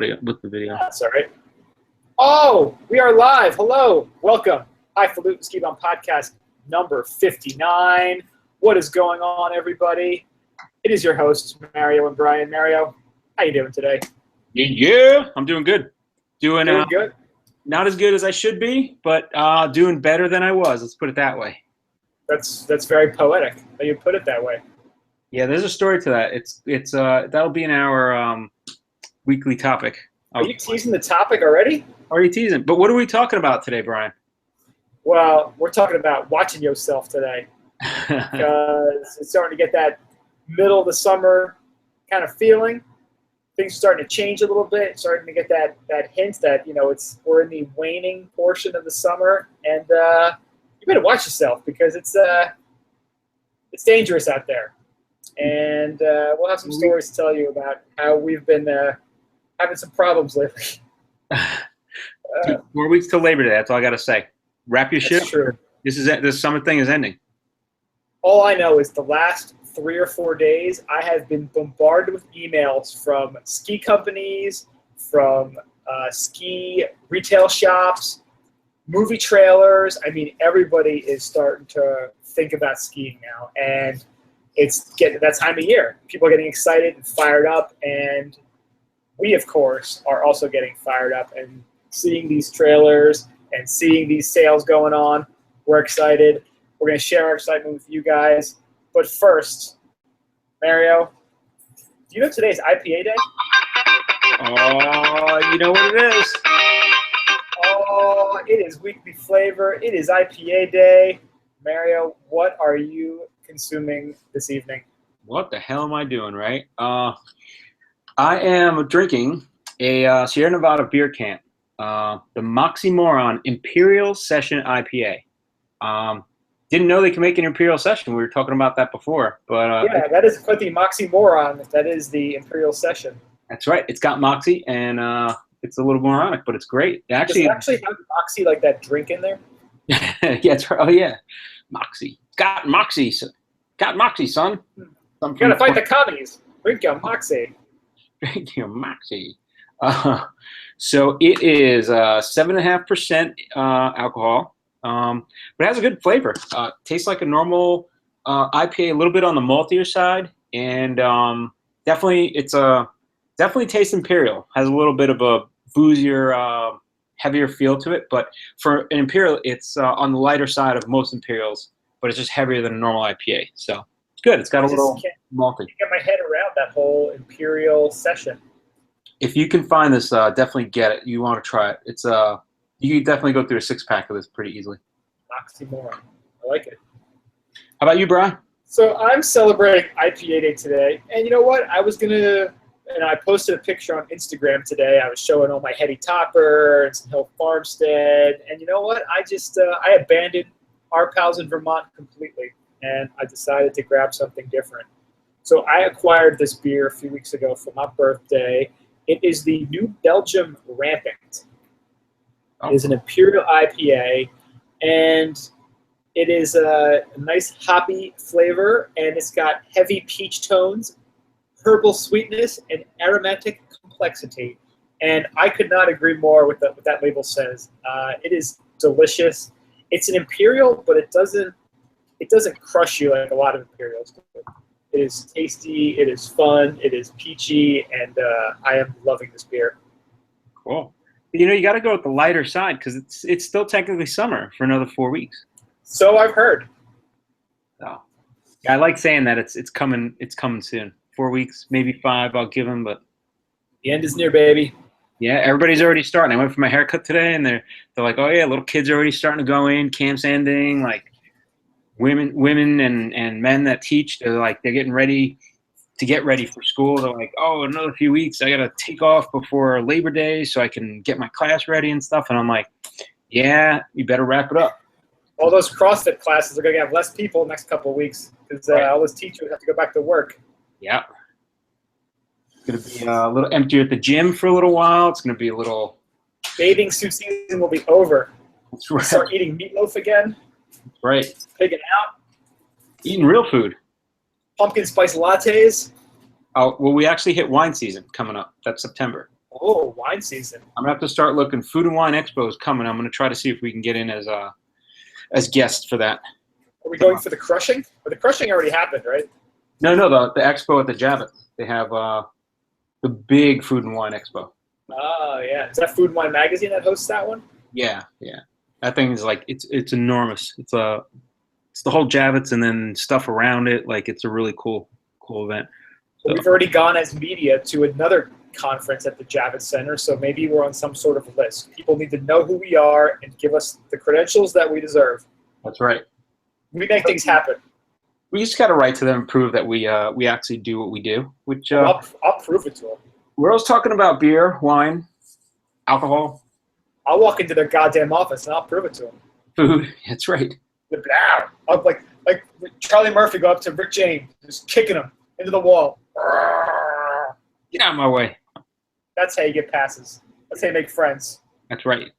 with the video. That's all right. Oh, we are live. Hello. Welcome. Highfalutin Ski Bum Podcast number 59. What is going on, everybody? It is your hosts, Mario and Brian. Mario, how you doing today? Yeah, I'm doing good. Doing good? Not as good as I should be, but doing better than I was. Let's put it that way. That's very poetic that you put it that way. Yeah, there's a story to that. It's that'll be in our weekly topic. Are you teasing the topic already? Are you teasing? But what are we talking about today, Brian? Well, we're talking about watching yourself today because it's starting to get that middle of the summer kind of feeling. Things are starting to change a little bit. Starting to get that hint that we're in the waning portion of the summer, and you better watch yourself because it's dangerous out there. And we'll have some stories to tell you about how we've been having some problems lately. 4 weeks till Labor Day. That's all I got to say. Wrap your shit. That's true. This summer thing is ending. All I know is the last 3 or 4 days, I have been bombarded with emails from ski companies, from ski retail shops, movie trailers. I mean, everybody is starting to think about skiing now, and it's getting that time of year. People are getting excited and fired up, and we, of course, are also getting fired up and seeing these trailers and seeing these sales going on. We're excited. We're going to share our excitement with you guys. But first, Mario, do you know today's IPA day? Oh, you know what it is. Oh, it is weekly flavor. It is IPA day. Mario, what are you consuming this evening? What the hell am I doing, right? I am drinking a Sierra Nevada beer can, the Moxie Imperial Session IPA. Didn't know they can make an Imperial Session. We were talking about that before, but yeah, that is quite the Moxie. That is the Imperial Session. That's right. It's got Moxie, and it's a little moronic, but it's great. Does it actually have Moxie, like that drink in there? Yeah, it's right. Oh yeah, Moxie. Got Moxie. Got Moxie, son. You gotta fight the commies. Drink your Moxie. Drink your Moxie. So it is 7.5% alcohol, but it has a good flavor. Tastes like a normal IPA, a little bit on the maltier side, and definitely tastes Imperial. Has a little bit of a boozier, heavier feel to it, but for an Imperial, it's on the lighter side of most Imperials, but it's just heavier than a normal IPA. So it's good. It's got a little malty. Get my head around that whole Imperial Session. If you can find this, definitely get it. You want to try it. It's you can definitely go through a 6-pack of this pretty easily. Oxymoron. I like it. How about you, Brian? So I'm celebrating IPA Day today, and you know what? I posted a picture on Instagram today. I was showing all my Heady Topper and some Hill Farmstead, and you know what? I abandoned our pals in Vermont completely, and I decided to grab something different. So I acquired this beer a few weeks ago for my birthday. It is the New Belgium Rampant. It is an Imperial IPA, and it is a nice hoppy flavor, and it's got heavy peach tones, herbal sweetness, and aromatic complexity. And I could not agree more with what that label says. It is delicious. It's an Imperial, but it doesn't crush you like a lot of Imperials do. It is tasty, it is fun, it is peachy, and I am loving this beer. Cool. You got to go with the lighter side because it's still technically summer for another 4 weeks. So I've heard. So, I like saying that it's coming soon. 4 weeks, maybe 5. I'll give them, but the end is near, baby. Yeah, everybody's already starting. I went for my haircut today, and they're like, oh yeah, little kids are already starting to go in. Camp's ending, like. Women and men that teach, they're getting ready to get ready for school. They're like, oh, another few weeks, I got to take off before Labor Day so I can get my class ready and stuff. And I'm like, yeah, you better wrap it up. All those CrossFit classes are going to have less people next couple of weeks because all those teachers have to go back to work. Yeah. It's going to be a little emptier at the gym for a little while. It's going to be a little. Bathing suit season will be over. That's right. Start eating meatloaf again. Right. Pigging out. Eating real food. Pumpkin spice lattes. Oh, well, we actually hit wine season coming up. That's September. Oh, wine season. I'm gonna have to start looking. Food and Wine Expo is coming. I'm gonna try to see if we can get in as guests for that. Are we going for the crushing? Or the crushing already happened, right? No, the expo at the Javits. They have the big Food and Wine Expo. Oh, yeah. Is that Food and Wine Magazine that hosts that one? Yeah. That thing is like it's enormous. It's the whole Javits and then stuff around it. Like it's a really cool event. So we've already gone as media to another conference at the Javits Center, so maybe we're on some sort of list. People need to know who we are and give us the credentials that we deserve. That's right. We make things happen. We just got to write to them and prove that we actually do what we do. Which I'll prove it to them. We're always talking about beer, wine, alcohol. I'll walk into their goddamn office and I'll prove it to them. Food. That's right. I'll like Charlie Murphy go up to Rick James, just kicking him into the wall. Get out of my way. That's how you get passes. That's how you make friends. That's right.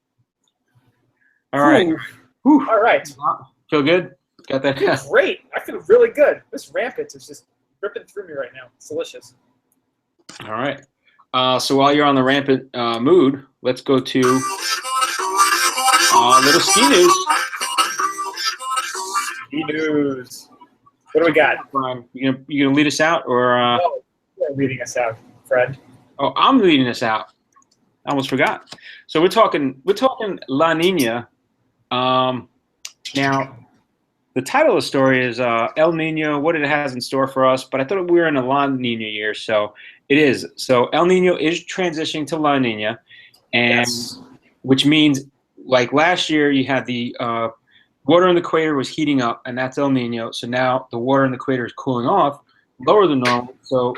All right. Whew. All right. Feel good? Got that? I feel great. I feel really good. This rampant is just ripping through me right now. It's delicious. All right. So while you're on the rampant mood, let's go to little ski news. Ski news. What do we got? Brian, you gonna lead us out, or? Oh, you're leading us out, Fred. Oh, I'm leading us out. I almost forgot. So we're talking La Nina. Now, the title of the story is El Nino, what it has in store for us, but I thought we were in a La Nina year, so it is. So El Nino is transitioning to La Nina, and which means, like last year, you had the water in the equator was heating up, and that's El Nino. So now the water in the equator is cooling off, lower than normal. So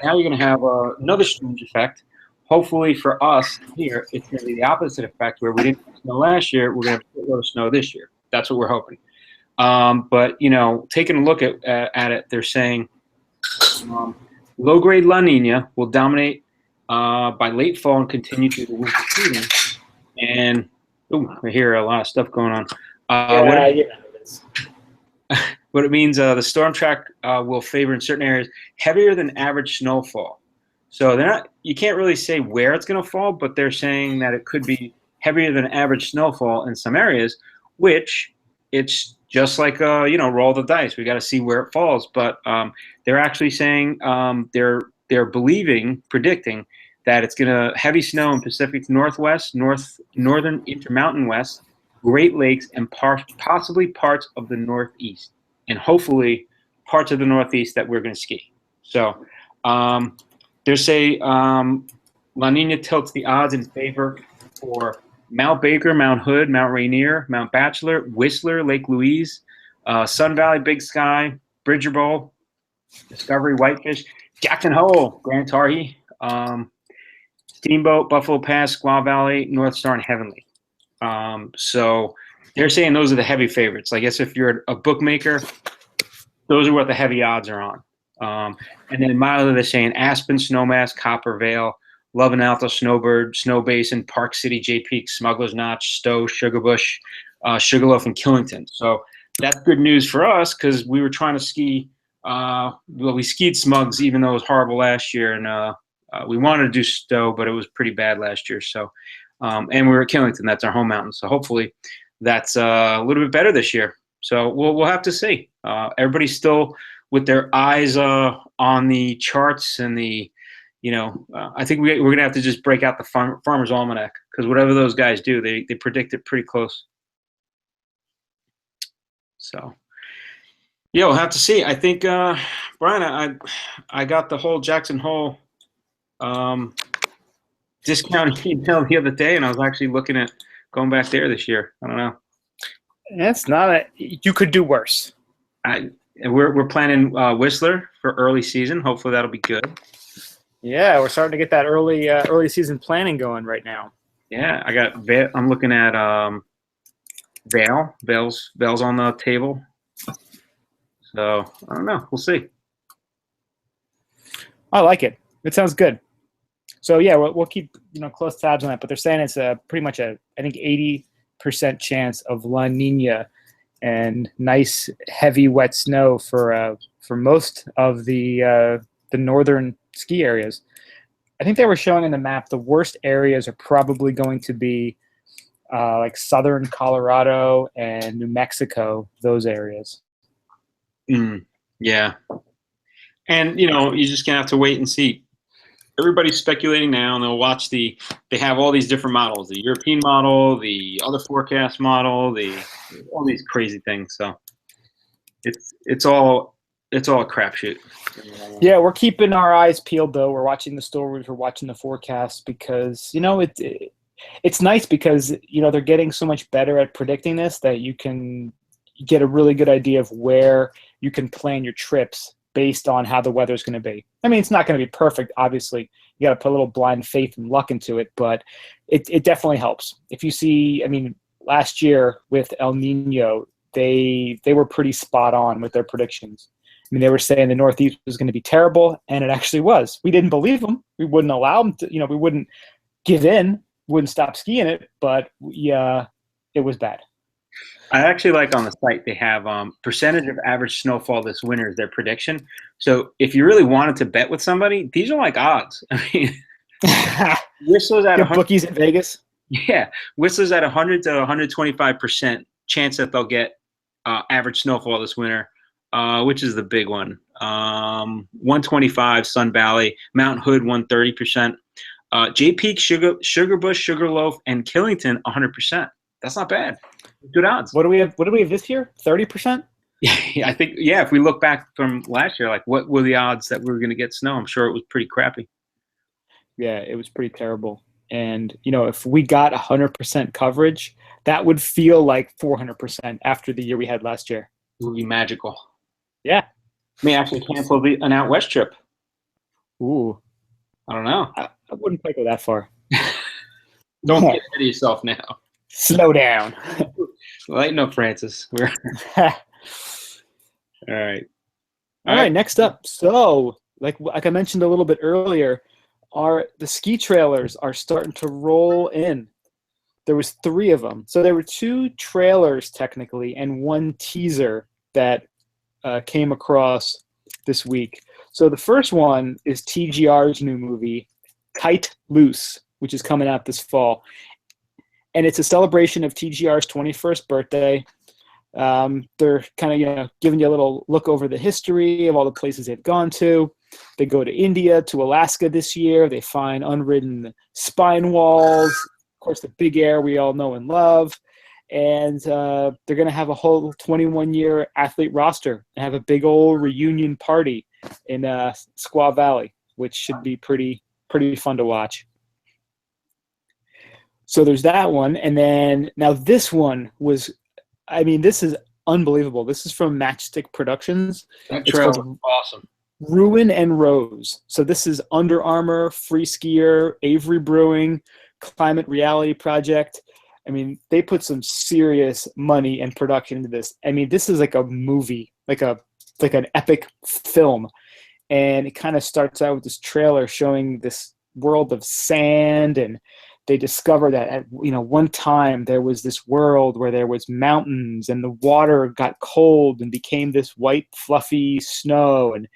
now you're going to have another strange effect. Hopefully for us here, it's going to be the opposite effect, where we didn't have snow last year, we're going to have a lot of snow this year. That's what we're hoping. But, taking a look at it, they're saying low-grade La Nina will dominate by late fall and continue through the winter season. And I hear a lot of stuff going on. What it means, the storm track will favor in certain areas heavier than average snowfall. So you can't really say where it's going to fall, but they're saying that it could be heavier than average snowfall in some areas, which it's just like, roll the dice. We got to see where it falls. But they're actually saying they're predicting that it's going to heavy snow in Pacific Northwest, northern Intermountain West, Great Lakes, and possibly parts of the Northeast, and hopefully parts of the Northeast that we're going to ski. So they say La Nina tilts the odds in favor for Mount Baker, Mount Hood, Mount Rainier, Mount Bachelor, Whistler, Lake Louise, Sun Valley, Big Sky, Bridger Bowl, Discovery, Whitefish, Jackson Hole, Grand Targhee, Steamboat, Buffalo Pass, Squaw Valley, North Star, and Heavenly. So they're saying those are the heavy favorites. I guess if you're a bookmaker, those are what the heavy odds are on. And then mildly they're saying Aspen, Snowmass, Copper Vale, Love and Alta, Snowbird, Snow Basin, Park City, J Peak, Smuggler's Notch, Stowe, Sugarbush, Sugarloaf, and Killington. So that's good news for us because we were trying to ski. We skied Smugs even though it was horrible last year, and we wanted to do Stowe, but it was pretty bad last year. So, and we were at Killington. That's our home mountain. So hopefully that's a little bit better this year. So we'll have to see. Everybody's still with their eyes on the charts and the. I think we're going to have to just break out the Farmer's Almanac because whatever those guys do, they predict it pretty close. So, yeah, we'll have to see. I think, Brian, I got the whole Jackson Hole discount email the other day, and I was actually looking at going back there this year. I don't know. It's not you could do worse. We're planning Whistler for early season. Hopefully that'll be good. Yeah, we're starting to get that early season planning going right now. Yeah, I'm looking at Vail. Vail's on the table. So I don't know. We'll see. I like it. It sounds good. So yeah, we'll keep close tabs on that. But they're saying it's pretty much I think 80% chance of La Nina and nice heavy wet snow for most of the northern ski areas. I think they were showing on the map the worst areas are probably going to be like southern Colorado and New Mexico, those areas. Yeah. And, you know, you're just going to have to wait and see. Everybody's speculating now, and they'll watch they have all these different models, the European model, the other forecast model, all these crazy things. So it's all a crapshoot. Yeah, we're keeping our eyes peeled, though. We're watching the stories, we're watching the forecasts, because, you know, it's nice because, you know, they're getting so much better at predicting this that you can get a really good idea of where you can plan your trips based on how the weather's going to be. I mean, it's not going to be perfect, obviously. You got to put a little blind faith and luck into it, but it definitely helps. If you see, I mean, last year with El Nino, they were pretty spot on with their predictions. I mean, they were saying the Northeast was going to be terrible, and it actually was. We didn't believe them. We wouldn't allow them to, you know, we wouldn't give in, wouldn't stop skiing it, but yeah, it was bad. I actually like on the site they have percentage of average snowfall this winter is their prediction. So if you really wanted to bet with somebody, these are like odds. I mean, Whistler's at 100, bookies in Vegas. Yeah, Whistler's at 100 to 125% chance that they'll get average snowfall this winter, which is the big one. 125 Sun Valley, Mount Hood 130%, Jay Peak, Sugarbush, Sugarloaf, and Killington 100%. That's not bad. Good odds. What do we have this year? 30%? Yeah, I think, yeah, if we look back from last year, like what were the odds that we were going to get snow? I'm sure it was pretty crappy. Yeah, it was pretty terrible. And, you know, if we got 100% coverage, that would feel like 400% after the year we had last year. It would be magical. Yeah. May actually cancel an out west trip. Ooh. I don't know. I wouldn't quite go that far. Don't get ahead of yourself now. Slow down. Lighten up, Francis. All right. All right, next up. So, like I mentioned a little bit earlier, the ski trailers are starting to roll in. There was 3 of them. So there were 2 trailers technically and 1 teaser that came across this week. So the first one is TGR's new movie, Kite Loose, which is coming out this fall. And it's a celebration of TGR's 21st birthday. They're kind of, you know, giving you a little look over the history of all the places they've gone to. They go to India, to Alaska this year. They find unridden spine walls. Of course, the Big Air we all know and love. And they're going to have a whole 21-year athlete roster and have a big old reunion party in Squaw Valley, which should be pretty fun to watch. So there's that one. And then now this one was, I mean, this is unbelievable. This is from Matchstick Productions. That trailer was awesome. Ruin and Rose. So this is Under Armour, Free Skier, Avery Brewing, Climate Reality Project. I mean, they put some serious money and production into this. I mean, this is like a movie, like an epic film. And it kind of starts out with this trailer showing this world of sand, and they discover that at one time there was this world where there was mountains and the water got cold and became this white fluffy snow, and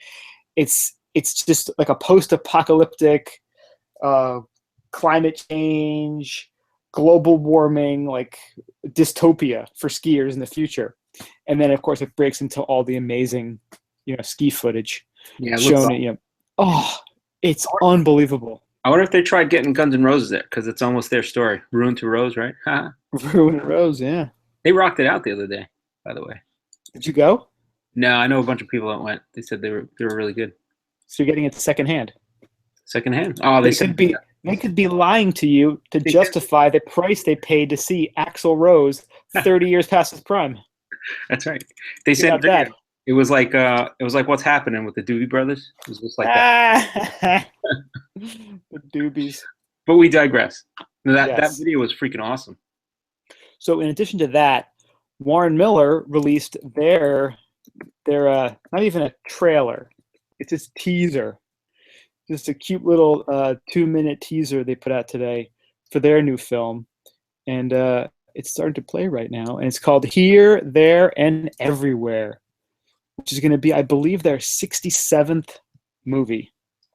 it's just like a post-apocalyptic climate change, global warming, like dystopia for skiers in the future. And then of course it breaks into all the amazing ski footage shown it. It's unbelievable. I wonder if they tried getting Guns N' Roses there, because it's almost their story. Ruin to Rose, right? Ruin and Rose, yeah. They rocked it out the other day, by the way. Did you go? No, I know a bunch of people that went. They said they were really good. So you're getting it secondhand. Secondhand? Oh, they could be lying to you to justify the price they paid to see Axl Rose 30 years past his prime. That's right. They said that. It was like What's Happening with the Doobie Brothers. It was just like that. The Doobies. But we digress. That video was freaking awesome. So in addition to that, Warren Miller released their not even a trailer. It's just teaser. Just a cute little 2-minute teaser they put out today for their new film. And it's starting to play right now. And it's called Here, There, and Everywhere, which is going to be, I believe, their 67th movie.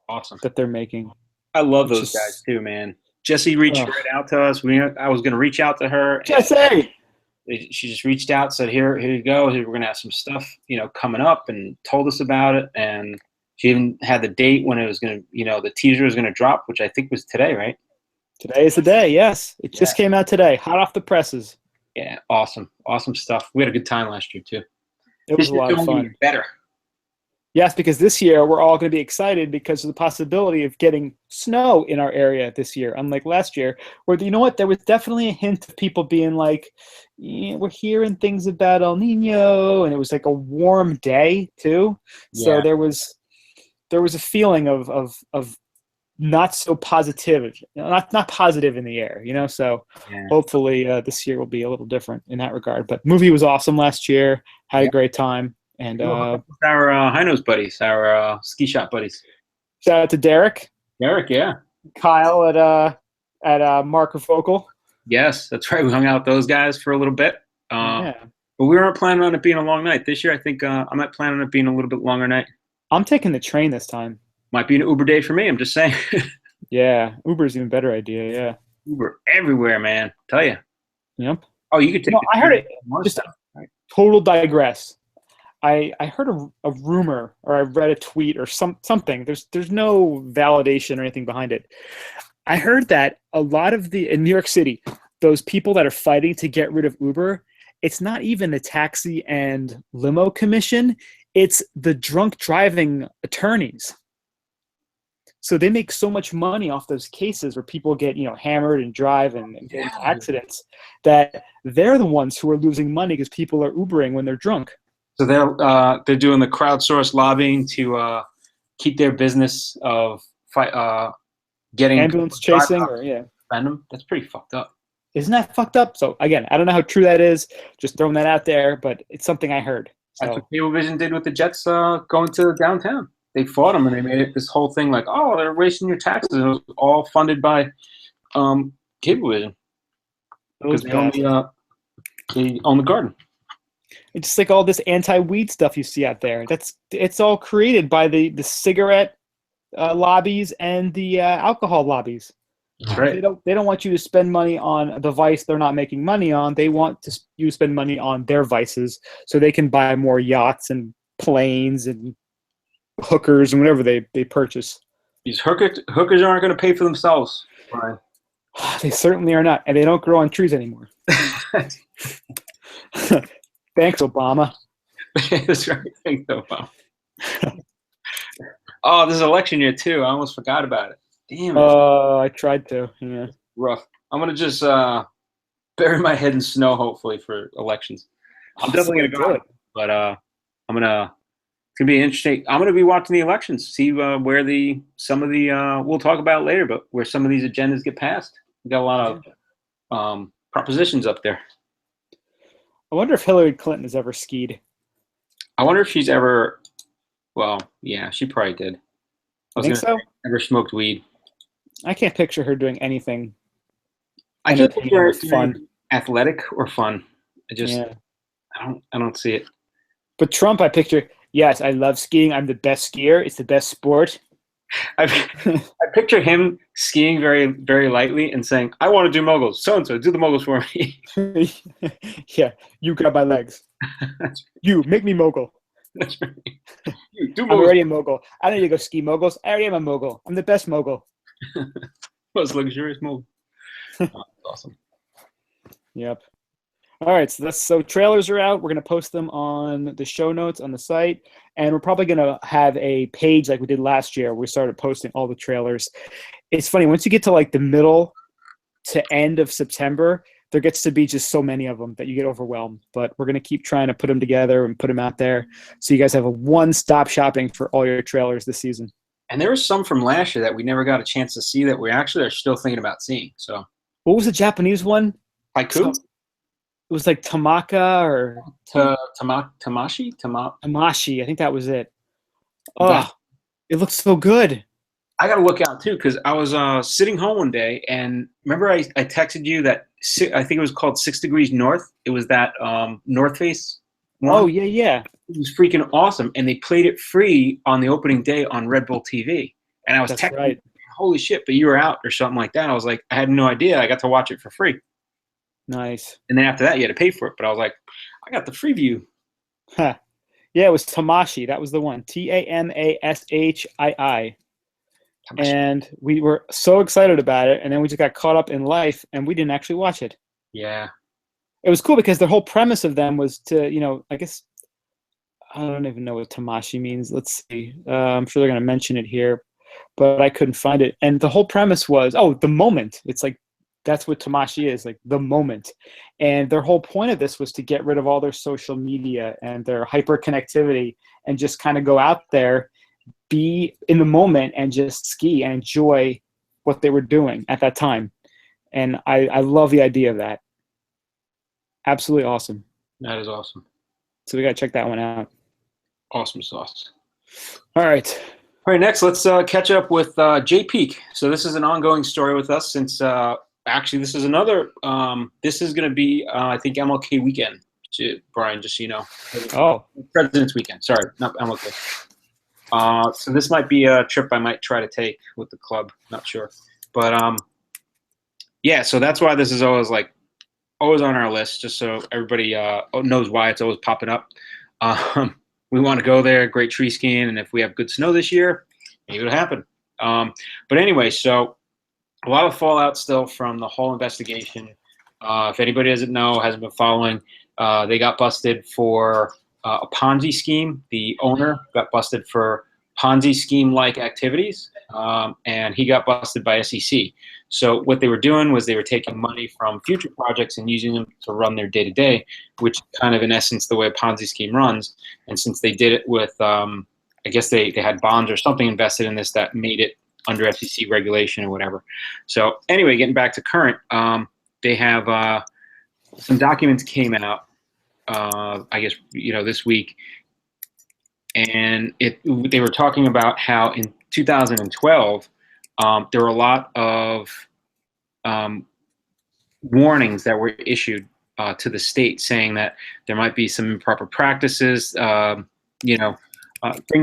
Awesome. That they're making. I love It's those just- guys too, man. Jesse reached Ugh. right out to us. I was going to reach out to her. and Jesse. She just reached out, said, here you go. We're going to have some stuff, coming up, and told us about it. And she even had the date when it was going to, the teaser was going to drop, which I think was today, right? Today is the day. Yes, it just Yeah. came out today, hot off the presses. Yeah, awesome stuff. We had a good time last year too. It was a lot of This year's gonna be fun. better. Yes, because this year we're all going to be excited because of the possibility of getting snow in our area this year, unlike last year, where you know what, there was definitely a hint of people being like, yeah, we're hearing things about El Nino, and it was like a warm day too, so Yeah. there was a feeling of not so positive, not positive in the air, So Yeah. hopefully this year will be a little different in that regard. But movie was awesome last year, had a great time, and Our high nose buddies, our ski shop buddies. shout out to Derek, Yeah. Kyle at Marker Focal. Yes, that's right. We hung out with those guys for a little bit. Yeah, But we weren't planning on it being a long night. This year, I think I might plan on it being a little bit longer night. I'm taking the train this time. Might be an Uber day for me. I'm just saying. Yeah, Uber's even better idea. Yeah. Uber everywhere, man. Tell you. Yep. Oh, you could take. No, the I heard train it. more Just stuff, right? total digress. I heard a rumor, or I read a tweet or something. There's no validation or anything behind it. I heard that a lot of in New York City, those people that are fighting to get rid of Uber, it's not even the taxi and limo commission, it's the drunk driving attorneys. So they make so much money off those cases where people get, hammered and drive and get into accidents, that they're the ones who are losing money because people are Ubering when they're drunk. So they're doing the crowdsourced lobbying to keep their business of getting Ambulance chasing, or them. That's pretty fucked up. Isn't that fucked up? So again, I don't know how true that is. Just throwing that out there, but it's something I heard. So. That's what Cablevision did with the Jets going to downtown. They fought them, and they made it this whole thing like, oh, they're wasting your taxes. And it was all funded by Cablevision because they own the Garden. It's just like all this anti-weed stuff you see out there. It's all created by the cigarette lobbies and the alcohol lobbies. That's right. They don't want you to spend money on the vice they're not making money on. They want you to spend money on their vices so they can buy more yachts and planes and hookers and whatever they purchase. These hookers aren't going to pay for themselves, Brian. They certainly are not, and they don't grow on trees anymore. Thanks, Obama. That's right. Thanks, Obama. Oh, this is election year too. I almost forgot about it. Damn it. I tried to. Yeah. Rough. I'm gonna just bury my head in snow, hopefully, for elections. I'm definitely gonna go, but I'm gonna. It's gonna be interesting. I'm gonna be watching the elections, see where we'll talk about it later, but where some of these agendas get passed. We got a lot of propositions up there. I wonder if Hillary Clinton has ever skied. I wonder if she's ever. Well, yeah, she probably did. I think so. Ever smoked weed? I can't picture her doing anything. I can't picture her fun, athletic or fun. Yeah. I don't see it. But Trump, I picture. Yes, I love skiing. I'm the best skier. It's the best sport. I picture him skiing very, very lightly and saying, "I want to do moguls. So and so, do the moguls for me." Yeah, you grab my legs. You make me mogul. That's right. You do I'm moguls. already a mogul. I don't need to go ski moguls. I already am a mogul. I'm the best mogul. Most luxurious mogul. Oh, awesome. Yep. All right, so trailers are out. We're going to post them on the show notes on the site, and we're probably going to have a page like we did last year where we started posting all the trailers. It's funny, once you get to like the middle to end of September, there gets to be just so many of them that you get overwhelmed. But we're going to keep trying to put them together and put them out there so you guys have a one-stop shopping for all your trailers this season. And there were some from last year that we never got a chance to see that we actually are still thinking about seeing. So, what was the Japanese one? Haiku? It was like Tamaka or Tamashi? Tamashi. I think that was it. Oh, it looks so good. I got to look out too because I was sitting home one day and remember I texted you that I think it was called 6 Degrees North. It was that North Face one. Oh, yeah. It was freaking awesome. And they played it free on the opening day on Red Bull TV. And I was texting, holy shit, but you were out or something like that. I was like, I had no idea. I got to watch it for free. Nice. And then after that, you had to pay for it. But I was like, I got the free view. Huh. Yeah, it was Tamashi. That was the one. Tamashii. And we were so excited about it, and then we just got caught up in life, and we didn't actually watch it. Yeah. It was cool because the whole premise of them was to, I guess, I don't even know what Tamashi means. Let's see. I'm sure they're going to mention it here, but I couldn't find it. And the whole premise was, the moment. It's like, that's what Tamashi is, like the moment. And their whole point of this was to get rid of all their social media and their hyperconnectivity and just kind of go out there, be in the moment, and just ski and enjoy what they were doing at that time. And I love the idea of that. Absolutely awesome. That is awesome. So we got to check that one out. Awesome sauce. All right. All right, next, let's catch up with Jay Peak. So this is an ongoing story with us since actually this is another, this is going to be, I think, MLK weekend, Brian, just so you know. Oh. President's weekend. Sorry, not MLK. So this might be a trip I might try to take with the club. Not sure. But, yeah, so that's why this is always on our list, just so everybody knows why it's always popping up. We want to go there, great tree skiing, and if we have good snow this year, maybe it'll happen. But anyway, so a lot of fallout still from the whole investigation. If anybody doesn't know, hasn't been following, they got busted for a Ponzi scheme. The owner got busted for Ponzi scheme-like activities, and he got busted by SEC. So what they were doing was they were taking money from future projects and using them to run their day-to-day, which kind of in essence the way a Ponzi scheme runs. And since they did it with, I guess they had bonds or something invested in this that made it under SEC regulation or whatever. So anyway, getting back to current, they have some documents came out, I guess, this week. And they were talking about how in 2012, there were a lot of warnings that were issued to the state saying that there might be some improper practices, things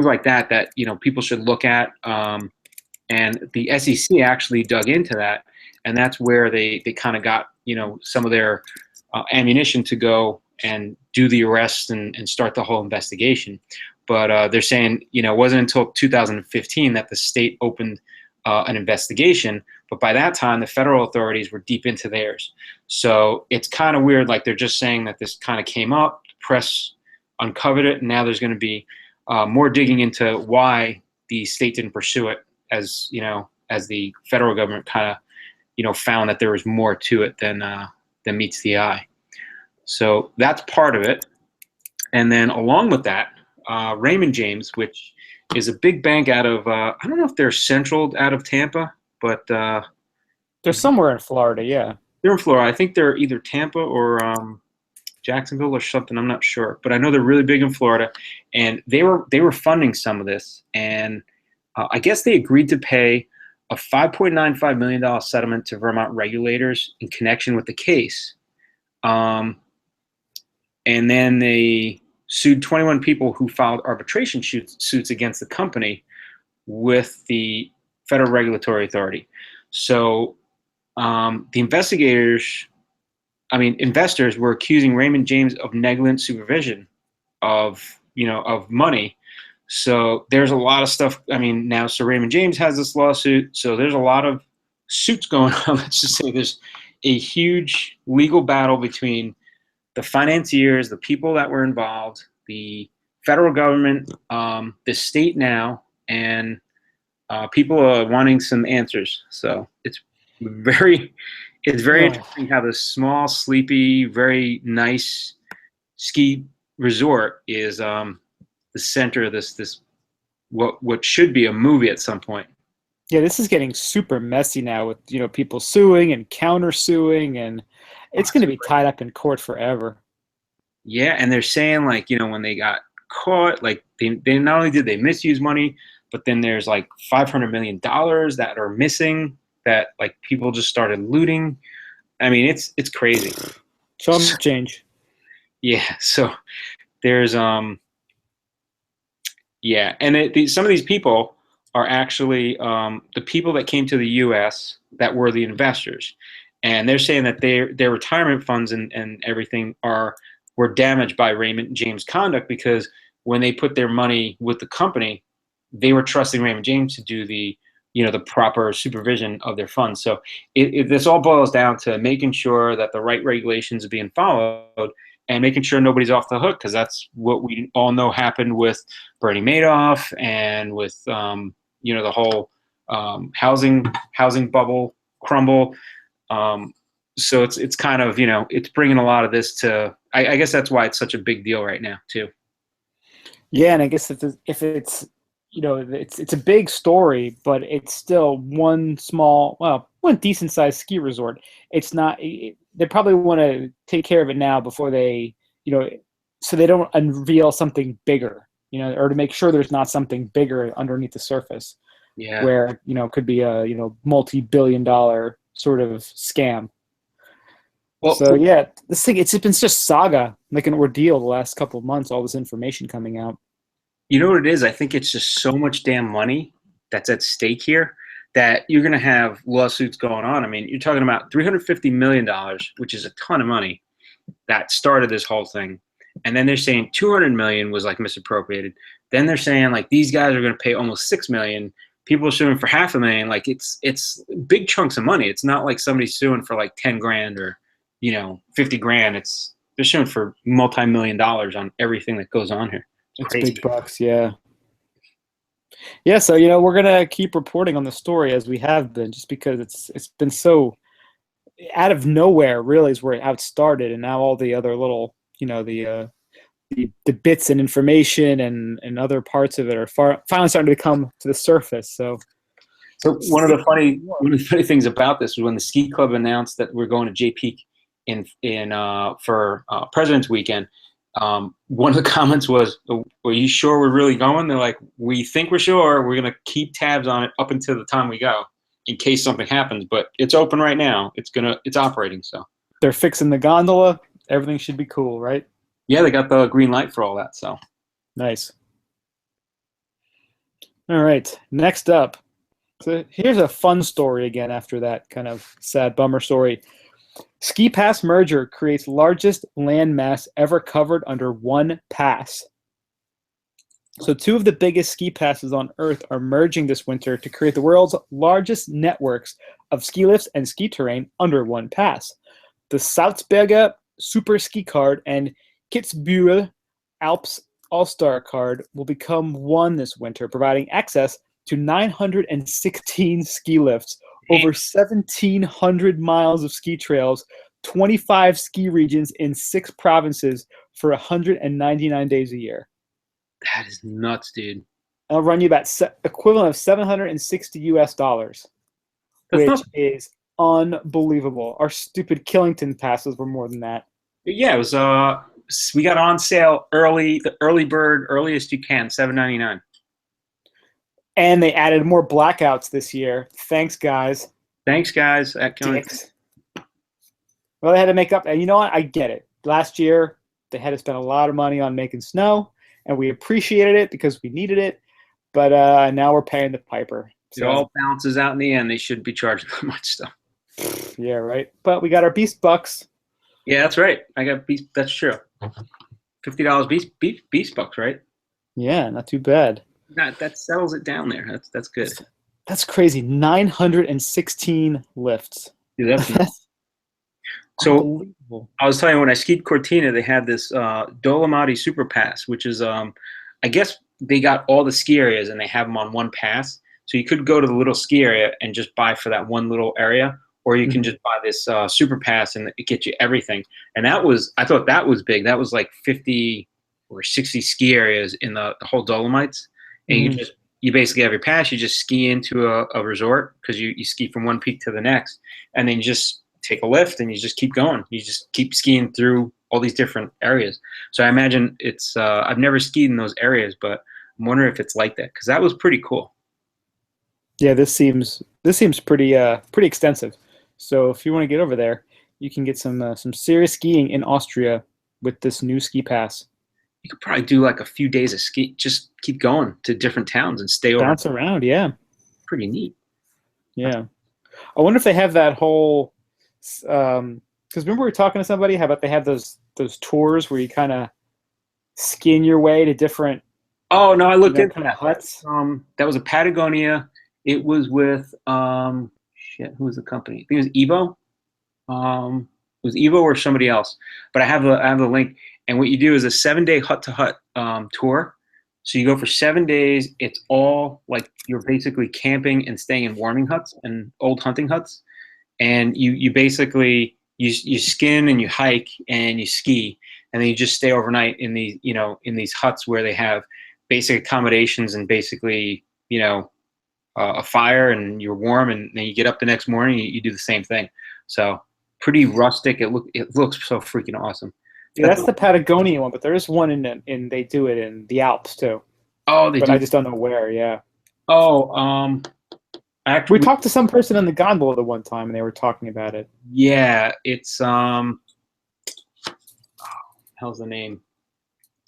like that people should look at. And the SEC actually dug into that, and that's where they kind of got some of their ammunition to go and do the arrest and start the whole investigation. But they're saying, it wasn't until 2015 that the state opened an investigation. But by that time, the federal authorities were deep into theirs. So it's kind of weird. Like they're just saying that this kind of came up, the press uncovered it, and now there's going to be more digging into why the state didn't pursue it, as the federal government kind of found that there was more to it than meets the eye. So that's part of it. And then along with that, Raymond James, which is a big bank out of, I don't know if they're central out of Tampa, but they're somewhere in Florida, yeah. They're in Florida. I think they're either Tampa or Jacksonville or something. I'm not sure, but I know they're really big in Florida, and they were funding some of this, and I guess they agreed to pay a $5.95 million settlement to Vermont regulators in connection with the case. And then they sued 21 people who filed arbitration suits against the company with the Federal Regulatory Authority. So the investors were accusing Raymond James of negligent supervision of money. So there's a lot of stuff. Now, so Raymond James has this lawsuit. So there's a lot of suits going on. Let's just say there's a huge legal battle between the financiers, the people that were involved, the federal government, the state now, and people are wanting some answers. So it's very interesting how this small, sleepy, very nice ski resort is the center of this what should be a movie at some point. Yeah, this is getting super messy now with people suing and countersuing, and it's going to be tied up in court forever. Yeah, and they're saying when they got caught, they not only did they misuse money, but then there's $500 million that are missing that people just started looting. It's crazy. Chump change. Yeah, so there's some of these people are actually the people that came to the U.S. that were the investors, and they're saying that their retirement funds and everything were damaged by Raymond James' conduct, because when they put their money with the company, they were trusting Raymond James to do the proper supervision of their funds. So this all boils down to making sure that the right regulations are being followed and making sure nobody's off the hook, because that's what we all know happened with Bernie Madoff and with the whole housing bubble crumble. So it's kind of it's bringing a lot of this to. I guess that's why it's such a big deal right now too. Yeah, and I guess if it's it's a big story, but it's still one decent sized ski resort. It's not. They probably want to take care of it now before they, so they don't unveil something bigger, or to make sure there's not something bigger underneath the surface. Yeah. Where could be a multi-billion-dollar sort of scam. Well, so yeah, this thing it's been just saga, like an ordeal the last couple of months. All this information coming out. You know what it is? I think it's just so much damn money that's at stake here that you're going to have lawsuits going on. I mean, you're talking about $350 million, which is a ton of money, that started this whole thing. And then they're saying $200 million was like misappropriated. Then they're saying like these guys are going to pay almost $6 million. People are suing for $500,000. Like it's big chunks of money. It's not like somebody's suing for like 10 grand or 50 grand. They're suing for multi-million dollars on everything that goes on here. It's big bucks, yeah. Yeah, so we're gonna keep reporting on the story as we have been, just because it's been so out of nowhere. Really, is where it started, and now all the other little, the bits and information and other parts of it are finally starting to come to the surface. So one of the funny things about this was when the ski club announced that we're going to JP for President's Weekend. One of the comments was, "Are you sure we're really going?" They're like, "We think we're sure. We're gonna keep tabs on it up until the time we go, in case something happens. But it's open right now. It's operating." So they're fixing the gondola. Everything should be cool, right? Yeah, they got the green light for all that. So nice. All right, next up. So here's a fun story again after that kind of sad bummer story. Ski pass merger creates largest land mass ever covered under one pass. So two of the biggest ski passes on Earth are merging this winter to create the world's largest networks of ski lifts and ski terrain under one pass. The Salzberger Super Ski Card and Kitzbühel Alps All-Star Card will become one this winter, providing access to 916 ski lifts, over 1,700 miles of ski trails, 25 ski regions in 6 provinces for 199 days a year. That is nuts, dude. I'll run you about equivalent of $760, which is unbelievable. Our stupid Killington passes were more than that. Yeah, it was. We got on sale early, the early bird, earliest you can, $7.99. And they added more blackouts this year. Thanks, guys. Thanks, guys. Dicks. Well, they had to make up. And you know what? I get it. Last year, they had to spend a lot of money on making snow, and we appreciated it because we needed it. But now we're paying the piper. So. It all balances out in the end. They shouldn't be charging that much stuff. Yeah, right. But we got our Beast Bucks. Yeah, that's right. I got Beast. That's true. $50 Beast Bucks, right? Yeah, not too bad. That settles it down there. That's good. That's crazy. 916 lifts. Dude, that's so I was telling you, when I skied Cortina, they had this Dolomiti Super Pass, which is I guess they got all the ski areas and they have them on one pass. So you could go to the little ski area and just buy for that one little area, or you can just buy this Super Pass and it gets you everything. And I thought that was big. That was like 50 or 60 ski areas in the whole Dolomites. And you basically have your pass. You just ski into a resort because you ski from one peak to the next, and then you just take a lift and you just keep going. You just keep skiing through all these different areas. So I imagine it's I've never skied in those areas, but I'm wondering if it's like that, because that was pretty cool. Yeah, this seems pretty extensive. So if you want to get over there, you can get some serious skiing in Austria with this new ski pass. you could probably do like a few days of ski. Just keep going to different towns and stay over. Bounce around, yeah. Pretty neat. Yeah. I wonder if they have that whole, because remember we were talking to somebody, how about they have those tours where you kind of skin your way to different, Oh no, I looked into kind of that. huts. That was a Patagonia. It was with shit. Who was the company? I think it was Evo. It was Evo or somebody else. But I have the link. And what you do is a 7-day hut to hut tour. So you go for 7 days. It's all like you're basically camping and staying in warming huts and old hunting huts. And you basically you skin and you hike and you ski, and then you just stay overnight in these in these huts where they have basic accommodations and basically a fire, and you're warm, and then you get up the next morning, you do the same thing. So pretty rustic. It looks so freaking awesome. Yeah, that's the Patagonia one, but there is one in they do it in the Alps too. Oh, they but do. I just don't know where. Yeah. Oh, We talked to some person on the gondola the one time, and they were talking about it. yeah, it's how's the name?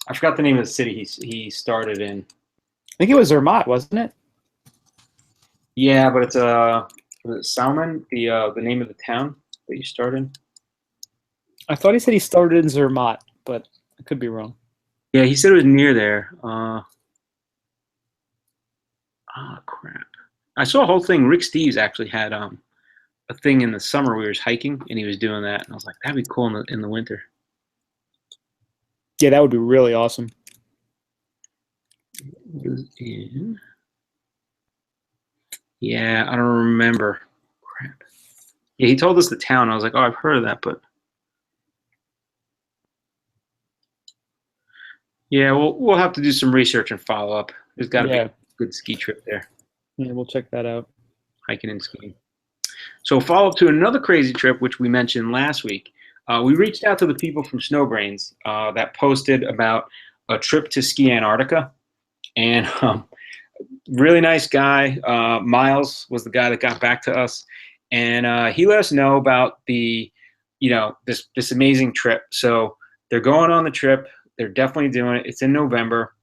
I forgot the name of the city he started in. I think it was Zermatt, wasn't it? Yeah, but it's was it Salmon, the name of the town that you started? I thought he said he started in Zermatt, but I could be wrong. Yeah, he said it was near there. Crap. I saw a whole thing. Rick Steves actually had a thing in the summer. We were hiking, and he was doing that, and I was like, that'd be cool in the winter. Yeah, that would be really awesome. Yeah, I don't remember. Crap. Yeah, he told us the town. I was like, oh, I've heard of that, but yeah, we'll have to do some research and follow up. There's got to be a good ski trip there. Yeah, we'll check that out. Hiking and skiing. So follow up to another crazy trip, which we mentioned last week. We reached out to the people from Snowbrains that posted about a trip to ski Antarctica, and really nice guy. Miles was the guy that got back to us, and he let us know about this amazing trip. So they're going on the trip. They're definitely doing it. It's in November.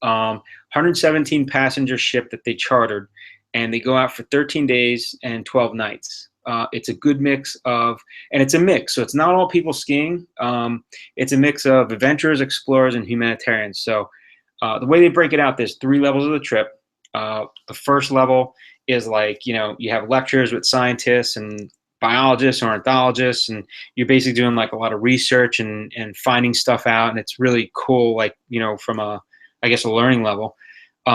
117 passenger ship that they chartered, and they go out for 13 days and 12 nights. It's a good mix of, and it's a mix, so it's not all people skiing. It's a mix of adventurers, explorers, and humanitarians. So the way they break it out, there's 3 levels of the trip. The first level is like, you have lectures with scientists and biologists or ornithologists, and you're basically doing like a lot of research and finding stuff out, and it's really cool, like, from a learning level.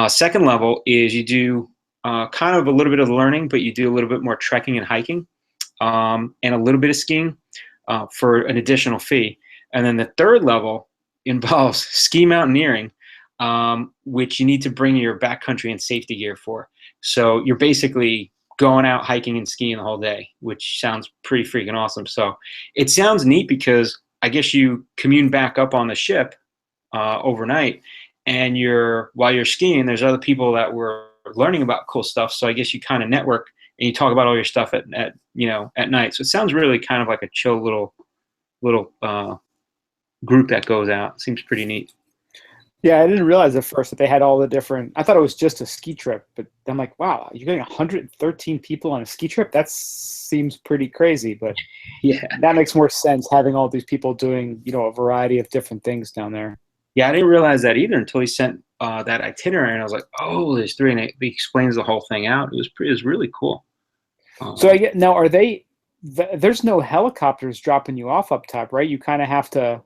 Second level is you do kind of a little bit of learning, but you do a little bit more trekking and hiking, and a little bit of skiing for an additional fee. And then the third level involves ski mountaineering, which you need to bring your backcountry and safety gear for. So you're basically going out hiking and skiing the whole day, which sounds pretty freaking awesome. So it sounds neat because I guess you commune back up on the ship overnight, and while you're skiing, there's other people that were learning about cool stuff. So I guess you kind of network and you talk about all your stuff at night. So it sounds really kind of like a chill little group that goes out. It seems pretty neat. Yeah, I didn't realize at first that they had all the different. I thought it was just a ski trip, but I'm like, wow, you're getting 113 people on a ski trip? That seems pretty crazy, but yeah, that makes more sense, having all these people doing, a variety of different things down there. Yeah, I didn't realize that either until he sent that itinerary, and I was like, oh, there's 3, and he explains the whole thing out. It was really cool. So I get now, are they? There's no helicopters dropping you off up top, right? You kind of have to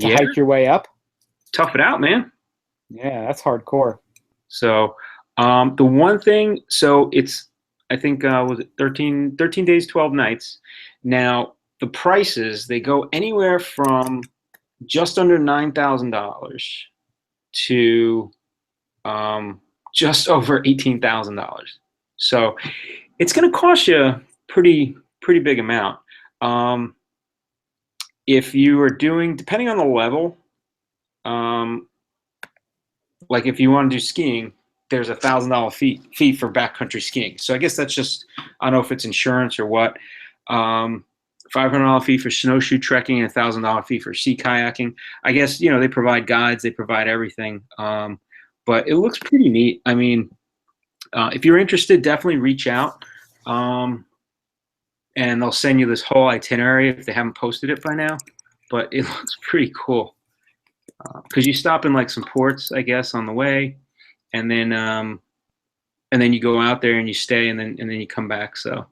hike your way up. Tough it out, man. Yeah, that's hardcore. So the one thing, so it's, I think, was it 13 days, 12 nights. Now, the prices, they go anywhere from just under $9,000 to just over $18,000. So it's going to cost you a pretty big amount. If you are doing, depending on the level, like if you want to do skiing, there's a $1,000 fee for backcountry skiing. So I guess that's just, I don't know if it's insurance or what. $500 fee for snowshoe trekking and $1,000 fee for sea kayaking. I guess, they provide guides, they provide everything. But it looks pretty neat. I mean, if you're interested, definitely reach out. And they'll send you this whole itinerary if they haven't posted it by now. But it looks pretty cool. Because you stop in like some ports, I guess, on the way, and then you go out there and you stay, and then you come back. So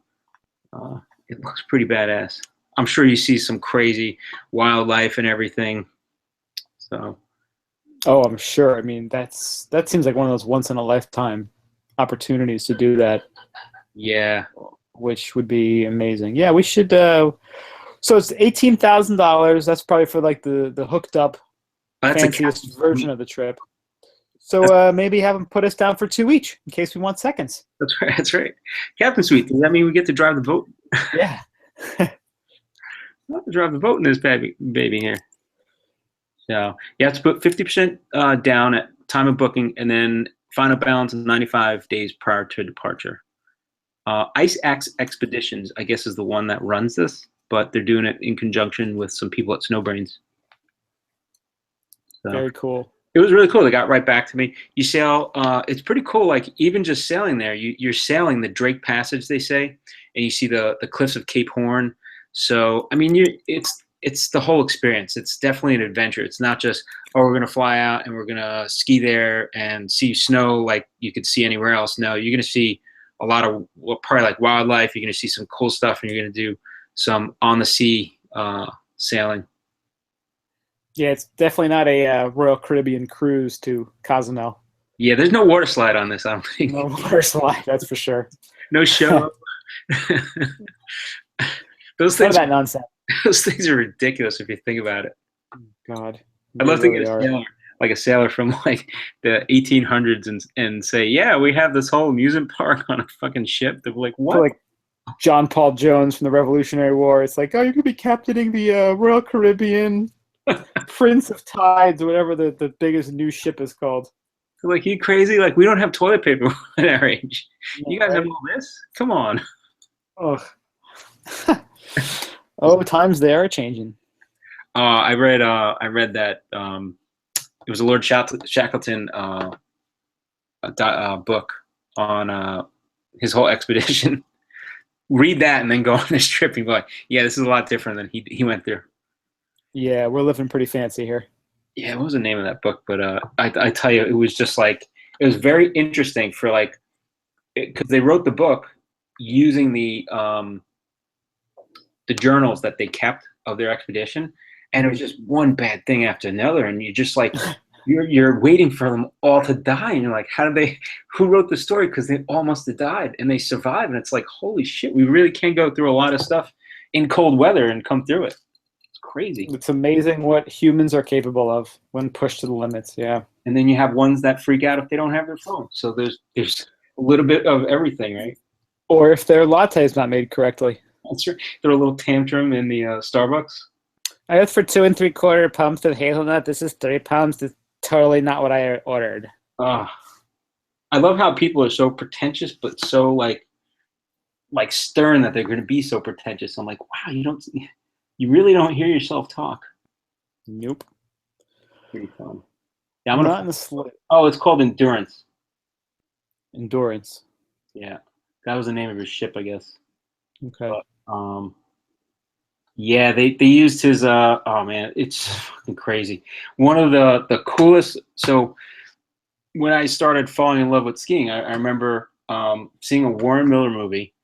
it looks pretty badass. I'm sure you see some crazy wildlife and everything. So. Oh, I'm sure. I mean, that seems like one of those once in a lifetime opportunities to do that. Yeah. Which would be amazing. Yeah, we should. So it's $18,000. That's probably for like the hooked up, fanciest version of the trip. So maybe have them put us down for 2 each in case we want seconds. That's right. That's right. Captain Suite. Does that mean we get to drive the boat? Yeah. We'll have to drive the boat in this baby here. So you have to put 50% down at time of booking, and then final balance 95 days prior to departure. Ice Axe Expeditions, I guess, is the one that runs this, but they're doing it in conjunction with some people at Snowbrains. So, very cool. It was really cool. They got right back to me. You sail. It's pretty cool. Like even just sailing there, you're sailing the Drake Passage, they say, and you see the cliffs of Cape Horn. So I mean, it's the whole experience. It's definitely an adventure. It's not just, oh, we're gonna fly out and we're gonna ski there and see snow like you could see anywhere else. No, you're gonna see a lot of probably like wildlife. You're gonna see some cool stuff, and you're gonna do some on the sea sailing. Yeah, it's definitely not a Royal Caribbean cruise to Cozumel. Yeah, there's no water slide on this, I don't think. No water slide, that's for sure. No show. Those None things. of that nonsense. Those things are ridiculous if you think about it. God, I'd love to get a sailor from like the 1800s and say, yeah, we have this whole amusement park on a fucking ship. They're like, what? Like John Paul Jones from the Revolutionary War. It's like, oh, you're gonna be captaining the Royal Caribbean Prince of Tides, or whatever the biggest new ship is called. Like, you crazy? Like, we don't have toilet paper at our age. You guys have all this? Come on. Oh. Oh, times they are changing. I read that it was a Lord Shackleton book on his whole expedition. Read that and then go on this trip and be like, yeah, this is a lot different than he went through. Yeah, we're living pretty fancy here. Yeah, what was the name of that book? But I tell you, it was just like, it was very interesting for like, because they wrote the book using the journals that they kept of their expedition, and it was just one bad thing after another, and you just like, you're waiting for them all to die, and you're like, who wrote the story? Because they all must have died, and they survived, and it's like, holy shit, we really can go through a lot of stuff in cold weather and come through it. Crazy. It's amazing what humans are capable of when pushed to the limits. Yeah. And then you have ones that freak out if they don't have their phone. So there's a little bit of everything, right? Or if their latte is not made correctly. That's right. Throw a little tantrum in the Starbucks. I asked for 2 3/4 pumps of hazelnut. This is 3 pounds. It's totally not what I ordered. I love how people are so pretentious, but so like stern that they're going to be so pretentious. I'm like, wow, you really don't hear yourself talk. Nope. Pretty fun. Yeah, I'm not in the slip. Oh, it's called Endurance. Endurance. Yeah, that was the name of his ship, I guess. Okay. But, yeah, they used his. Oh man, it's fucking crazy. One of the coolest. So when I started falling in love with skiing, I remember seeing a Warren Miller movie.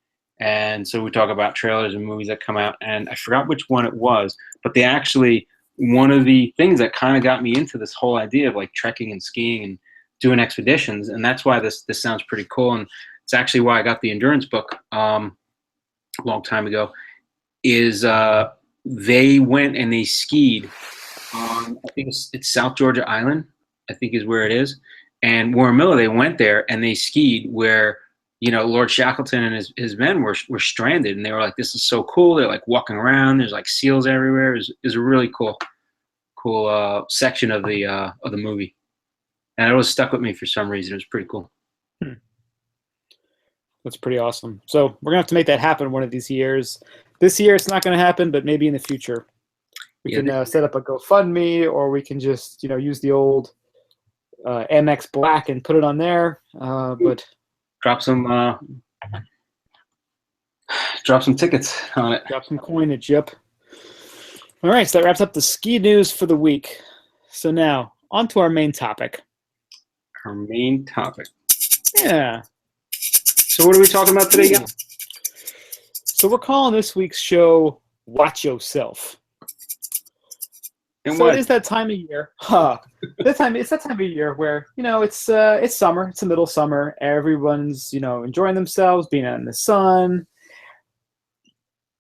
And so we talk about trailers and movies that come out, and I forgot which one it was, but they actually, one of the things that kind of got me into this whole idea of like trekking and skiing and doing expeditions, and that's why this sounds pretty cool, and it's actually why I got the Endurance book a long time ago, is they went and they skied on, I think it's South Georgia Island, I think is where it is, and Warren Miller, they went there and they skied where, Lord Shackleton and his men were stranded, and they were like, this is so cool. They're like walking around. There's like seals everywhere. It was a really cool section of the movie. And it was stuck with me for some reason. It was pretty cool. That's pretty awesome. So we're going to have to make that happen one of these years. this year it's not going to happen, but maybe in the future we Yeah, can set up a GoFundMe, or we can just use the old MX Black and put it on there. But drop some tickets on it. drop some coinage. Yep. All right, so that wraps up the ski news for the week. So now on to our main topic. Our main topic. Yeah. So what are we talking about today again? So we're calling this week's show "Watch Yourself." And So what? it is that time of year. It's that time of year where it's summer. It's the middle of summer. Everyone's enjoying themselves, being out in the sun.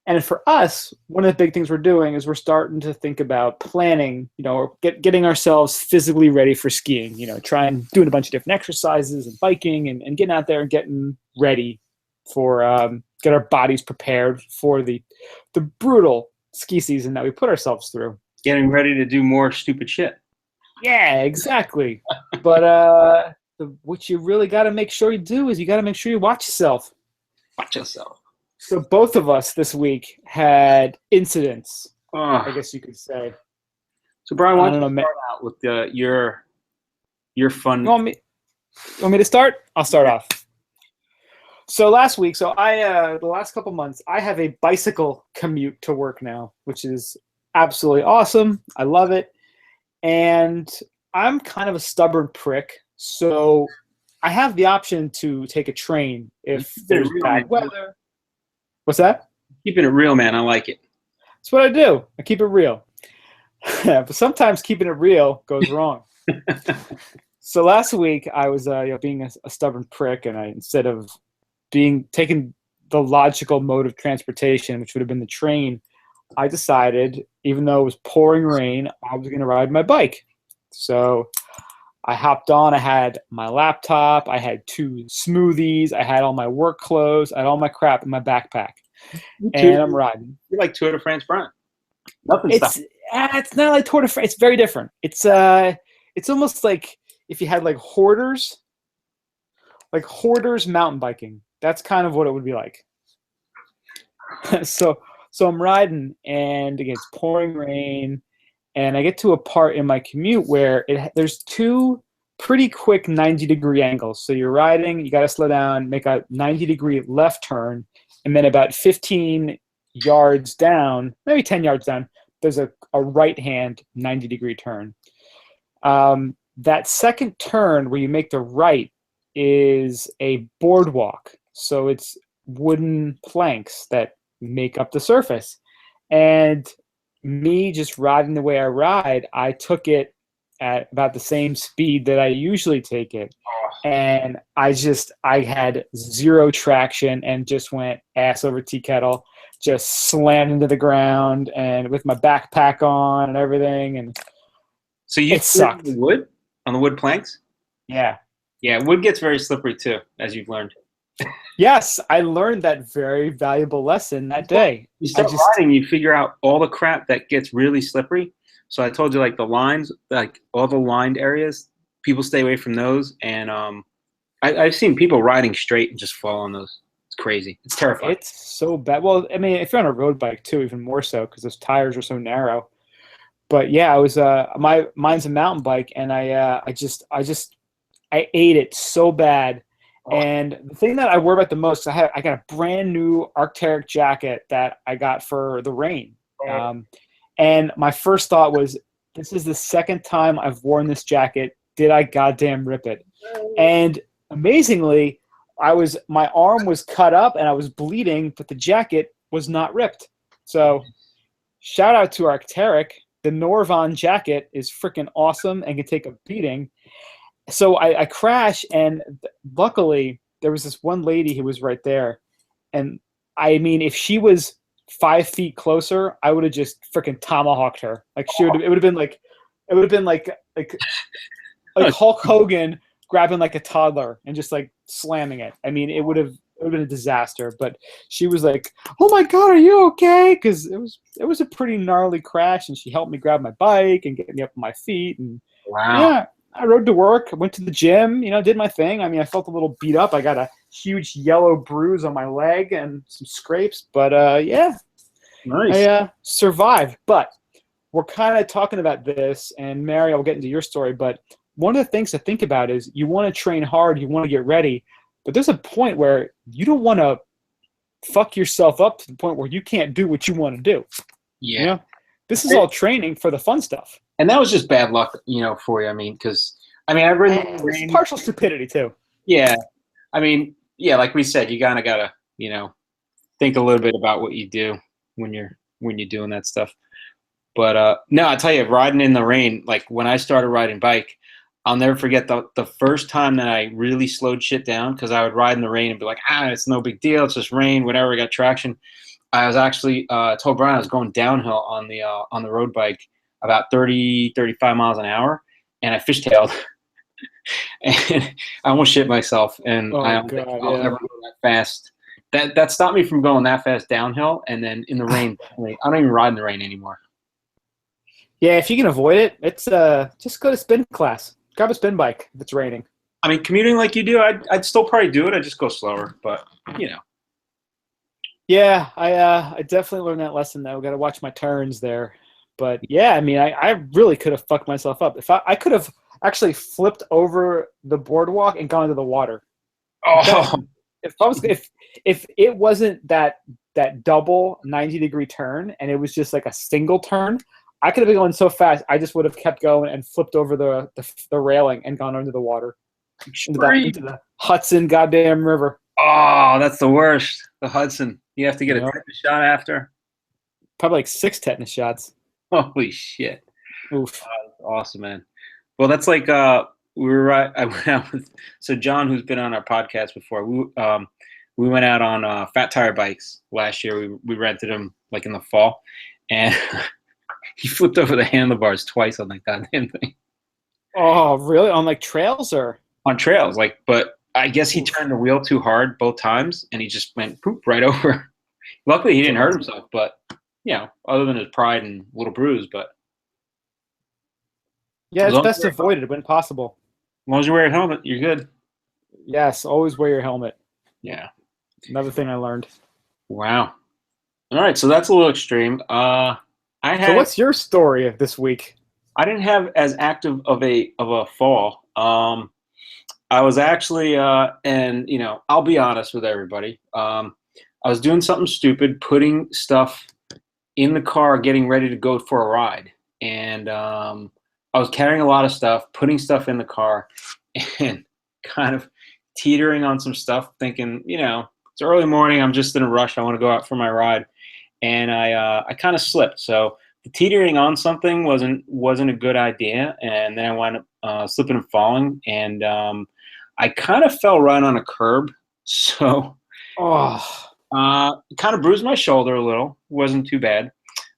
And for us, one of the big things we're doing is we're starting to think about planning, or getting ourselves physically ready for skiing. Doing a bunch of different exercises and biking and getting out there and getting ready for get our bodies prepared for the brutal ski season that we put ourselves through. Getting ready to do more stupid shit. Yeah, exactly. But what you really got to make sure you do is you got to make sure you watch yourself. Watch yourself. So both of us this week had incidents, Oh. I guess you could say. So Brian, why don't I you don't know, start out with your fun? You want me to start? I'll start off. So last week, the last couple months, I have a bicycle commute to work now, which is absolutely awesome. I love it. And I'm kind of a stubborn prick, so I have the option to take a train if there's bad weather. What's that? Keeping it real, man. I like it. That's what I do. I keep it real. But sometimes keeping it real goes wrong. So last week I was being a stubborn prick, and instead of taking the logical mode of transportation, which would have been the train, I decided, even though it was pouring rain, I was going to ride my bike. So I hopped on. I had my laptop. I had 2 smoothies. I had all my work clothes. I had all my crap in my backpack. And I'm riding. You're like Tour de France, Brian. Nothing It's not like Tour de France. It's very different. It's almost like if you had like hoarders mountain biking. That's kind of what it would be like. So I'm riding, and again, it's pouring rain, and I get to a part in my commute where there's 2 pretty quick 90-degree angles. So you're riding, you got to slow down, make a 90-degree left turn, and then about 15 yards down, maybe 10 yards down, there's a right-hand 90-degree turn. That second turn where you make the right is a boardwalk. So it's wooden planks that make up the surface. And me just riding the way I ride, I took it at about the same speed that I usually take it. And I had 0 traction and just went ass over tea kettle, just slammed into the ground, and with my backpack on and everything. And so you sucked. On the wood planks? Yeah. Yeah, wood gets very slippery too, as you've learned. Yes, I learned that very valuable lesson that day. You start riding, you figure out all the crap that gets really slippery. So I told you, like the lines, like all the lined areas, people stay away from those. And I've seen people riding straight and just fall on those. It's crazy. It's terrifying. It's so bad. Well, I mean, if you're on a road bike too, even more so, because those tires are so narrow. But yeah, I was mine's a mountain bike, and I ate it so bad. And the thing that I worry about the most, I got a brand new Arc'teryx jacket that I got for the rain. And my first thought was, this is the second time I've worn this jacket. Did I goddamn rip it? And amazingly, my arm was cut up and I was bleeding, but the jacket was not ripped. So shout out to Arc'teryx. The Norvon jacket is freaking awesome and can take a beating. So I crash, and luckily there was this one lady who was right there. And I mean, if she was 5 feet closer, I would have just freaking tomahawked her. Like it would have been like Hulk Hogan grabbing like a toddler and just like slamming it. I mean, it would have been a disaster. But she was like, "Oh my God, are you okay?" Because it was a pretty gnarly crash, and she helped me grab my bike and get me up on my feet. And wow. Yeah. I rode to work, went to the gym, did my thing. I mean, I felt a little beat up. I got a huge yellow bruise on my leg and some scrapes, but yeah, Nice. I survived, but we're kind of talking about this, and Mary, I'll get into your story, but one of the things to think about is you want to train hard, you want to get ready, but there's a point where you don't want to fuck yourself up to the point where you can't do what you want to do. Yeah. You know? This is all training for the fun stuff. And that was just bad luck, for you. I mean, because I've ridden in the It's rain. partial stupidity too. Yeah. I mean, yeah, like we said, you kind of gotta, think a little bit about what you do when you're doing that stuff. But no, I tell you, riding in the rain, like when I started riding bike, I'll never forget the first time that I really slowed shit down, because I would ride in the rain and be like, it's no big deal, it's just rain, whatever, I got traction. I was actually told Brian I was going downhill on the road bike about 30, 35 miles an hour, and I fishtailed, and I almost shit myself. And I don't think I'll ever go that fast. That stopped me from going that fast downhill, and then in the rain, I don't even ride in the rain anymore. Yeah, if you can avoid it, it's just go to spin class. Grab a spin bike if it's raining. I mean, commuting like you do, I'd still probably do it. I'd just go slower, but Yeah, I definitely learned that lesson though. Got to watch my turns there. But yeah, I mean, I really could have fucked myself up. If I could have actually flipped over the boardwalk and gone into the water. Oh, If it wasn't that double 90-degree turn and it was just like a single turn, I could have been going so fast. I just would have kept going and flipped over the railing and gone under the water into the Hudson goddamn river. Oh, that's the worst. The Hudson. You have to get a tetanus shot after. Probably like 6 tetanus shots. Holy shit. Oof. That's awesome, man. Well, that's like I went out with John, who's been on our podcast before. We went out on fat tire bikes last year. We rented them like in the fall, and he flipped over the handlebars twice on that goddamn thing. Oh, really? On like trails or? On trails, but I guess he turned the wheel too hard both times, and he just went poop right over. Luckily, he didn't hurt himself, but other than his pride and a little bruise, but. Yeah, it's best avoided when possible. As long as you wear a helmet, you're good. Yes, always wear your helmet. Yeah. Another thing I learned. Wow. All right, so that's a little extreme. So what's your story of this week? I didn't have as active of a fall. I was actually, and I'll be honest with everybody. I was doing something stupid, putting stuff in the car, getting ready to go for a ride, and I was carrying a lot of stuff, putting stuff in the car, and kind of teetering on some stuff, thinking, it's early morning, I'm just in a rush, I want to go out for my ride, and I kind of slipped. So the teetering on something wasn't a good idea, and then I wound up slipping and falling, and I kind of fell right on a curb, so kind of bruised my shoulder a little. Wasn't too bad,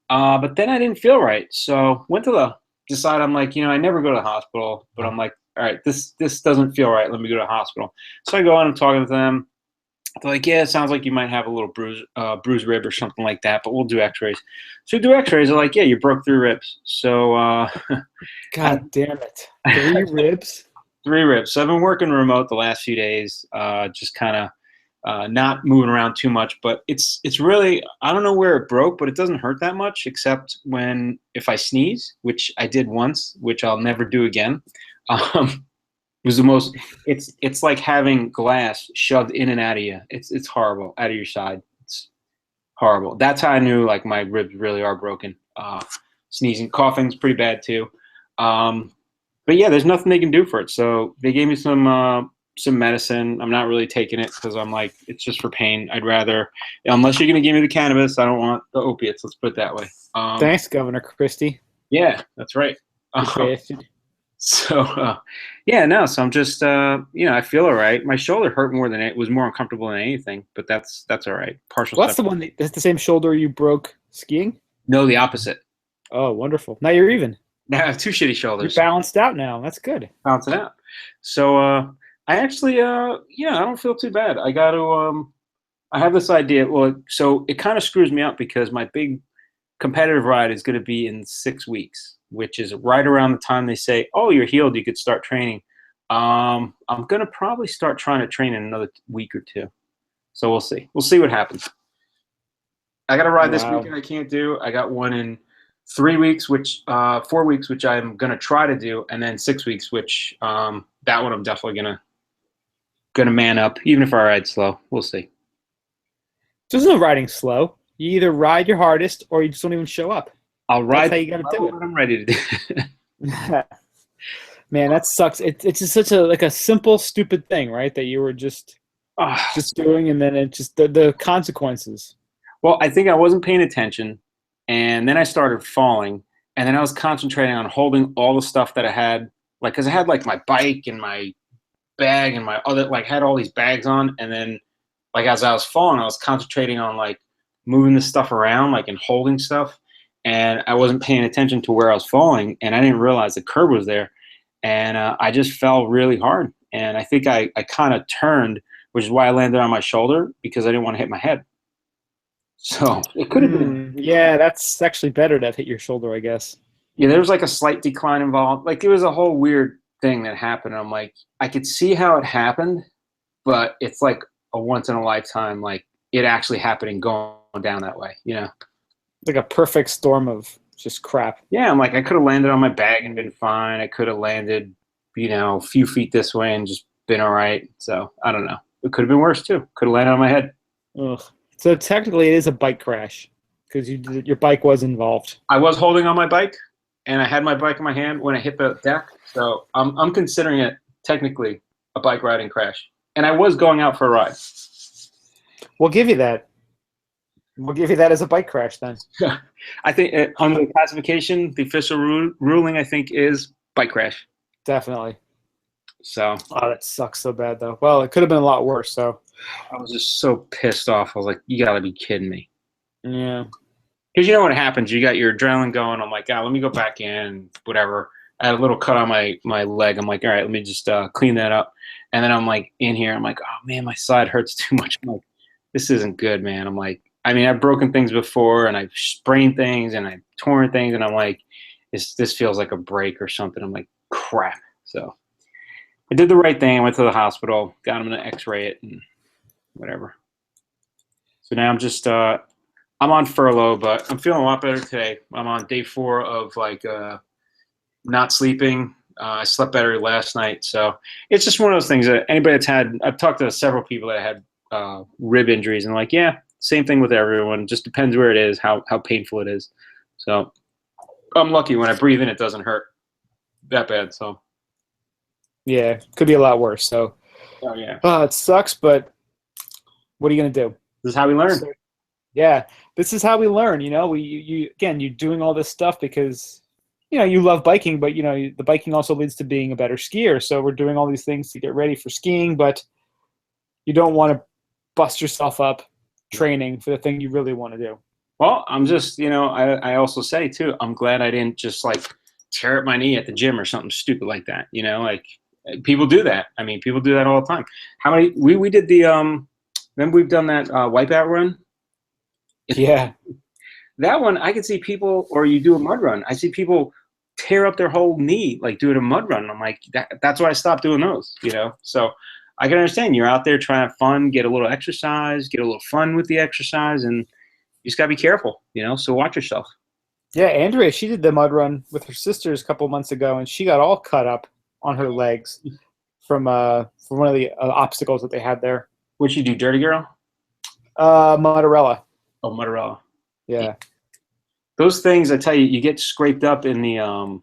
but then I didn't feel right, so went to decide. I'm like, I never go to the hospital, but I'm like, all right, this doesn't feel right. Let me go to the hospital. So I go on and talking to them. They're like, yeah, it sounds like you might have a little bruised rib or something like that, but we'll do x-rays. So we do x-rays. They're like, yeah, you broke 3 ribs. So God damn it. 3 ribs? 3 ribs. So I've been working remote the last few days, just kind of not moving around too much, but it's really, I don't know where it broke, but it doesn't hurt that much, except if I sneeze, which I did once, which I'll never do again. It was the most. It's like having glass shoved in and out of you. It's horrible, out of your side. It's horrible. That's how I knew like my ribs really are broken. Sneezing, coughing's pretty bad too. But yeah, there's nothing they can do for it. So they gave me some medicine. I'm not really taking it because I'm like, it's just for pain. I'd rather, unless you're gonna give me the cannabis, I don't want the opiates. Let's put it that way. Thanks, Governor Christie. Yeah, that's right. So so I'm just I feel all right. My shoulder hurt more than it was more uncomfortable than anything, but that's all right. Partial. Well, that's the same shoulder you broke skiing? No, the opposite. Oh, wonderful. Now you're even. Now I have 2 shitty shoulders. You're balanced out now. That's good. Balance it out. So I actually I don't feel too bad. I got to I have this idea. Well, so it kind of screws me up because my big competitive ride is going to be in 6 weeks, which is right around the time they say, oh, you're healed, you could start training. I'm going to probably start trying to train in another week or 2. So we'll see. We'll see what happens. I got a ride this Wow. weekend I can't do. I got one in 3 weeks, 4 weeks, which I'm gonna try to do, and then 6 weeks, which that one I'm definitely gonna man up, even if I ride slow. We'll see. There's no riding slow. You either ride your hardest or you just don't even show up. I'll That's ride how you got to do when I'm ready to do it. it. Man, that sucks. It's just such a simple, stupid thing, right? That you were just Ah, doing, and then it just the consequences. well, I think I wasn't paying attention, and then I started falling, and then I was concentrating on holding all the stuff that I had, like, because I had like my bike and my bag and my other, like, had all these bags on, and then like as I was falling, I was concentrating on like moving the stuff around, like, and holding stuff, and I wasn't paying attention to where I was falling, and I didn't realize the curb was there, and I just fell really hard, and I think I kind of turned, which is why I landed on my shoulder because I didn't want to hit my head. So it could have been. Yeah, that's actually better that hit your shoulder, I guess. Yeah, there was like a slight decline involved. Like it was a whole weird thing that happened. I'm like, I could see how it happened, but it's like a once in a lifetime, like it actually happening going down that way, you know? Like a perfect storm of just crap. Yeah, I'm like, I could have landed on my bag and been fine. I could have landed, a few feet this way and just been all right. So I don't know. It could have been worse too. Could have landed on my head. Ugh. So technically, it is a bike crash because your bike was involved. I was holding on my bike, and I had my bike in my hand when I hit the deck. So I'm considering it technically a bike riding crash. And I was going out for a ride. We'll give you that. We'll give you that as a bike crash then. I think under the classification, the official ruling, I think, is bike crash. Definitely. So Oh, that sucks so bad though. Well, it could have been a lot worse. So I was just so pissed off. I was like, you got to be kidding me. yeah. Because you know what happens? You got your adrenaline going. I'm like, let me go back in, whatever. I had a little cut on my leg. I'm like, all right, let me just clean that up. And then I'm like in here. I'm like, oh, man, my side hurts too much. I'm like, this isn't good, man. I'm like, I mean, I've broken things before, and I've sprained things, and I've torn things, and I'm like, this feels like a break or something. I'm like, crap. So I did the right thing. I went to the hospital, got him to x-ray it, and whatever. So now I'm just I'm on furlough, but I'm feeling a lot better today. I'm on day 4 of like not sleeping. I slept better last night, so it's just one of those things that anybody that's had. I've talked to several people that had rib injuries, and like, yeah, same thing with everyone. Just depends where it is, how painful it is. So I'm lucky when I breathe in, it doesn't hurt that bad. So Yeah, could be a lot worse. So oh yeah, it sucks, but what are you gonna do? this is how we learn. So, yeah, this is how we learn. You're doing all this stuff because you love biking, but the biking also leads to being a better skier. So we're doing all these things to get ready for skiing, but you don't want to bust yourself up training for the thing you really want to do. Well, I'm just, I also say too, I'm glad I didn't just like tear up my knee at the gym or something stupid like that. Like people do that. I mean, people do that all the time. How many, we did the, remember we've done that wipeout run? Yeah. That one, I could see people, or you do a mud run. I see people tear up their whole knee, like doing a mud run. I'm like, that's why I stopped doing those, So I can understand you're out there trying to have fun, get a little exercise, get a little fun with the exercise, and you just gotta be careful, So watch yourself. Yeah, Andrea, she did the mud run with her sisters a couple months ago, and she got all cut up on her legs from one of the obstacles that they had there. What'd you do, Dirty Girl? Mozzarella. Oh, mozzarella. Yeah. Those things, I tell you, you get scraped up in the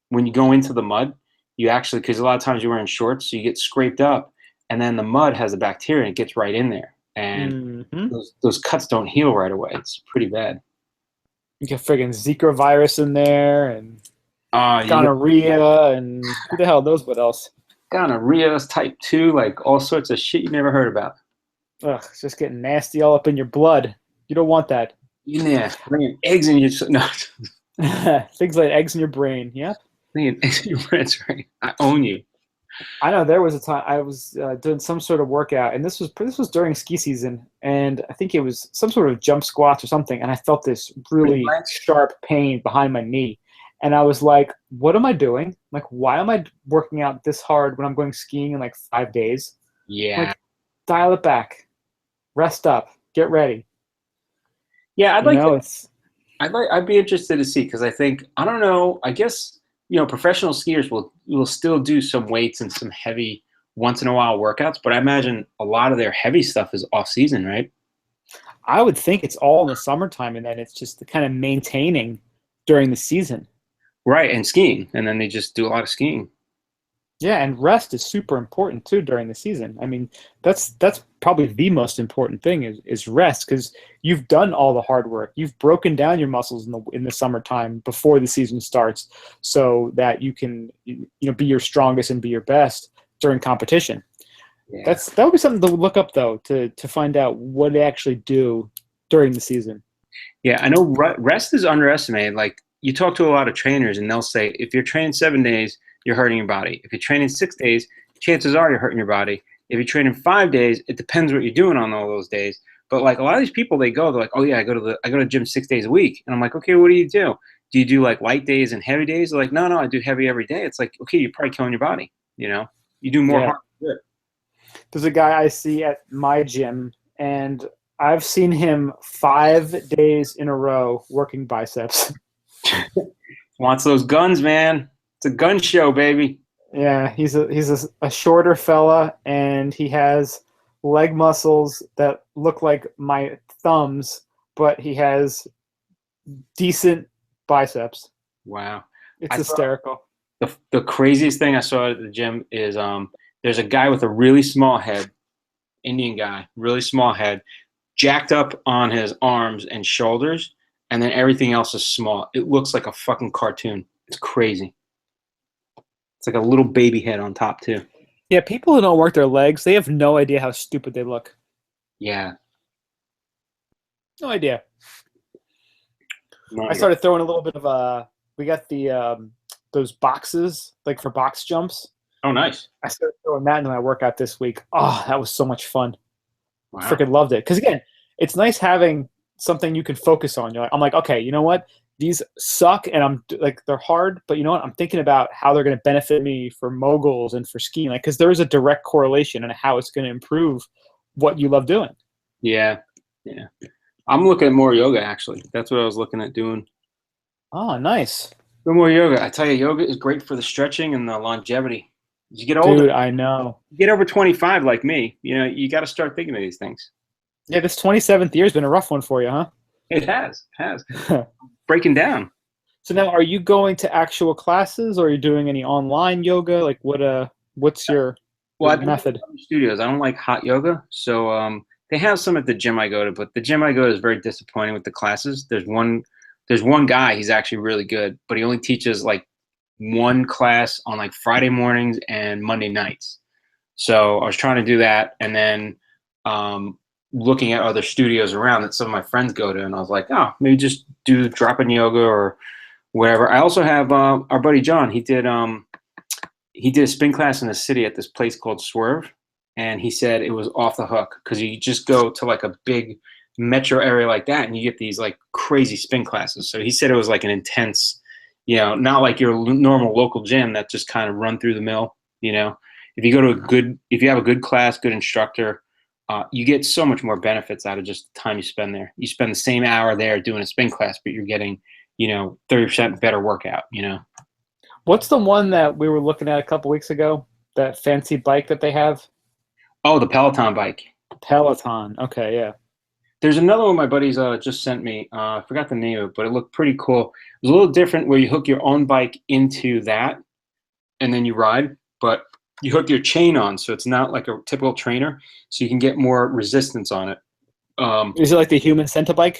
when you go into the mud. You actually, because a lot of times you're wearing shorts, so you get scraped up, and then the mud has the bacteria and it gets right in there, and those cuts don't heal right away. It's pretty bad. You get friggin' Zika virus in there, and gonorrhea, and who the hell knows what else? Gonorrhea, type 2, like all sorts of shit you never heard about. Ugh, it's just getting nasty all up in your blood. You don't want that. Yeah, bringing eggs in your no. Things like eggs in your brain. Yep. Bringing eggs in your brain. That's right. I own you. I know there was a time I was doing some sort of workout, and this was during ski season, and I think it was some sort of jump squats or something, and I felt this really sharp pain behind my knee, and I was like, "What am I doing? Like, why am I working out this hard when I'm going skiing in like 5 days? Yeah. Like, dial it back, rest up, get ready." Yeah, You know, it's I'd be interested to see because I think I don't know. I guess professional skiers will still do some weights and some heavy once in a while workouts, but I imagine a lot of their heavy stuff is off season, right? I would think it's all in the summertime, and then it's just the kind of maintaining during the season. Right, and skiing, and then they just do a lot of skiing. Yeah, and rest is super important too during the season. I mean, that's probably the most important thing is rest because you've done all the hard work. You've broken down your muscles in the summertime before the season starts, so that you can be your strongest and be your best during competition. Yeah. That would be something to look up though to find out what they actually do during the season. Yeah, I know rest is underestimated. Like you talk to a lot of trainers, and they'll say if you're training 7 days, you're hurting your body. If you're training 6 days, chances are you're hurting your body. If you're training 5 days, it depends what you're doing on all those days. But like a lot of these people, they're like, oh yeah, I go to the gym 6 days a week, and I'm like, okay, what do you do? Do you do like light days and heavy days? They're like, no, I do heavy every day. It's like, okay, you're probably killing your body. You do more Yeah. harm than good. There's a guy I see at my gym, and I've seen him 5 days in a row working biceps. Wants those guns, man. It's a gun show, baby. Yeah, he's a shorter fella, and he has leg muscles that look like my thumbs, but he has decent biceps. Wow. It's I saw hysterical. the craziest thing I saw at the gym is there's a guy with a really small head, Indian guy, really small head, jacked up on his arms and shoulders, and then everything else is small. It looks like a fucking cartoon. It's crazy. It's like a little baby head on top too. Yeah, people who don't work their legs, they have no idea how stupid they look. Yeah. No idea. No I idea. started throwing a little bit of we got the those boxes like for box jumps. Oh, nice. I started throwing that into my workout this week. Oh, that was so much fun. Wow. Freaking loved it. Because again, it's nice having something you can focus on. I'm like, okay, you know what? These suck, and I'm like, they're hard, but you know what? I'm thinking about how they're going to benefit me for moguls and for skiing, like, because there is a direct correlation in how it's going to improve what you love doing. Yeah. Yeah. I'm looking at more yoga actually. That's what I was looking at doing. Oh, nice. No more yoga. I tell you, yoga is great for the stretching and the longevity. As you get older, Dude, I know. you get over 25 like me, you got to start thinking of these things. Yeah, this 27th year has been a rough one for you, huh? It has. Breaking down. So now, are you going to actual classes, or are you doing any online yoga? Like, what's your Well, I method? don't like studios. I don't like hot yoga. So they have some at the gym I go to, but the gym I go to is very disappointing with the classes. There's one guy, he's actually really good, but he only teaches like one class on like Friday mornings and Monday nights. So I was trying to do that, and then looking at other studios around that some of my friends go to, and I was like, oh, maybe just do drop-in yoga or whatever. I also have our buddy John. He did a spin class in the city at this place called Swerve, and he said it was off the hook because you just go to like a big metro area like that, and you get these like crazy spin classes. So he said it was like an intense, not like your normal local gym that just kind of run through the mill. If you have a good class, good instructor, you get so much more benefits out of just the time you spend there. You spend the same hour there doing a spin class, but you're getting, 30% better workout. What's the one that we were looking at a couple weeks ago? That fancy bike that they have? Oh, the Peloton bike. Peloton. Okay, yeah. There's another one my buddies just sent me. I forgot the name of it, but it looked pretty cool. It was a little different where you hook your own bike into that, and then you ride, but you hook your chain on, so it's not like a typical trainer, so you can get more resistance on it. Is it like the human centibike?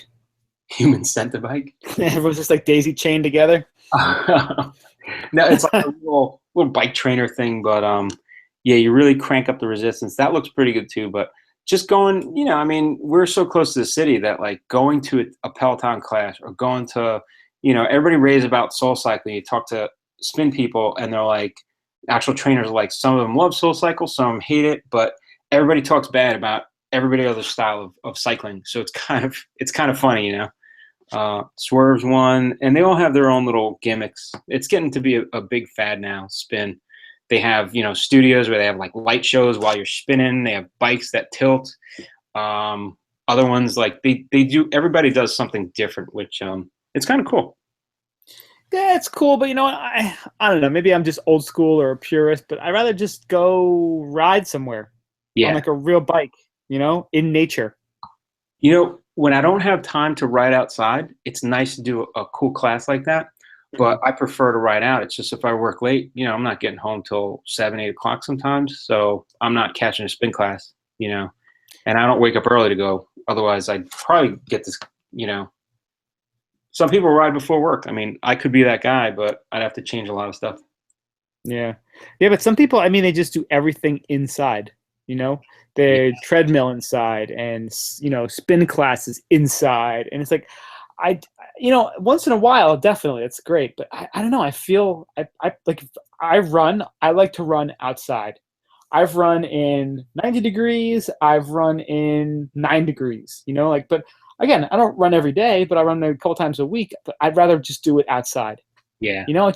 Human centibike? Everyone's just like daisy chained together? No, it's like a little bike trainer thing, but yeah, you really crank up the resistance. That looks pretty good too, but just going, we're so close to the city that like going to a Peloton class or going to, everybody raves about soul cycling. You talk to spin people and they're like, actual trainers are like, some of them love soul cycle, some of them hate it, but everybody talks bad about everybody other style of cycling. So it's kind of funny, Swerve's one, and they all have their own little gimmicks. It's getting to be a big fad now, spin. They have, studios where they have like light shows while you're spinning. They have bikes that tilt. other ones like they do. Everybody does something different, which it's kind of cool. Yeah, it's cool, but you know what? I don't know. Maybe I'm just old school or a purist, but I'd rather just go ride somewhere on Yeah. like a real bike, you know, in nature. You know, when I don't have time to ride outside, it's nice to do a cool class like that. But I prefer to ride out. It's just if I work late, you know, I'm not getting home till 7, 8 o'clock sometimes. So I'm not catching a spin class, you know, and I don't wake up early to go. Otherwise, I'd probably get this, you know. Some people ride before work. I mean, I could be that guy, but I'd have to change a lot of stuff. Yeah. Yeah, but some people, I mean, they just do everything inside, you know? Yeah. The treadmill inside and, you know, spin classes inside. And it's like, I, you know, once in a while, definitely, it's great. But I don't know. I feel, I like, if I run, I like to run outside. I've run in 90 degrees. I've run in 9 degrees, you know, like, but again, I don't run every day, but I run a couple times a week. But I'd rather just do it outside. Yeah. You know,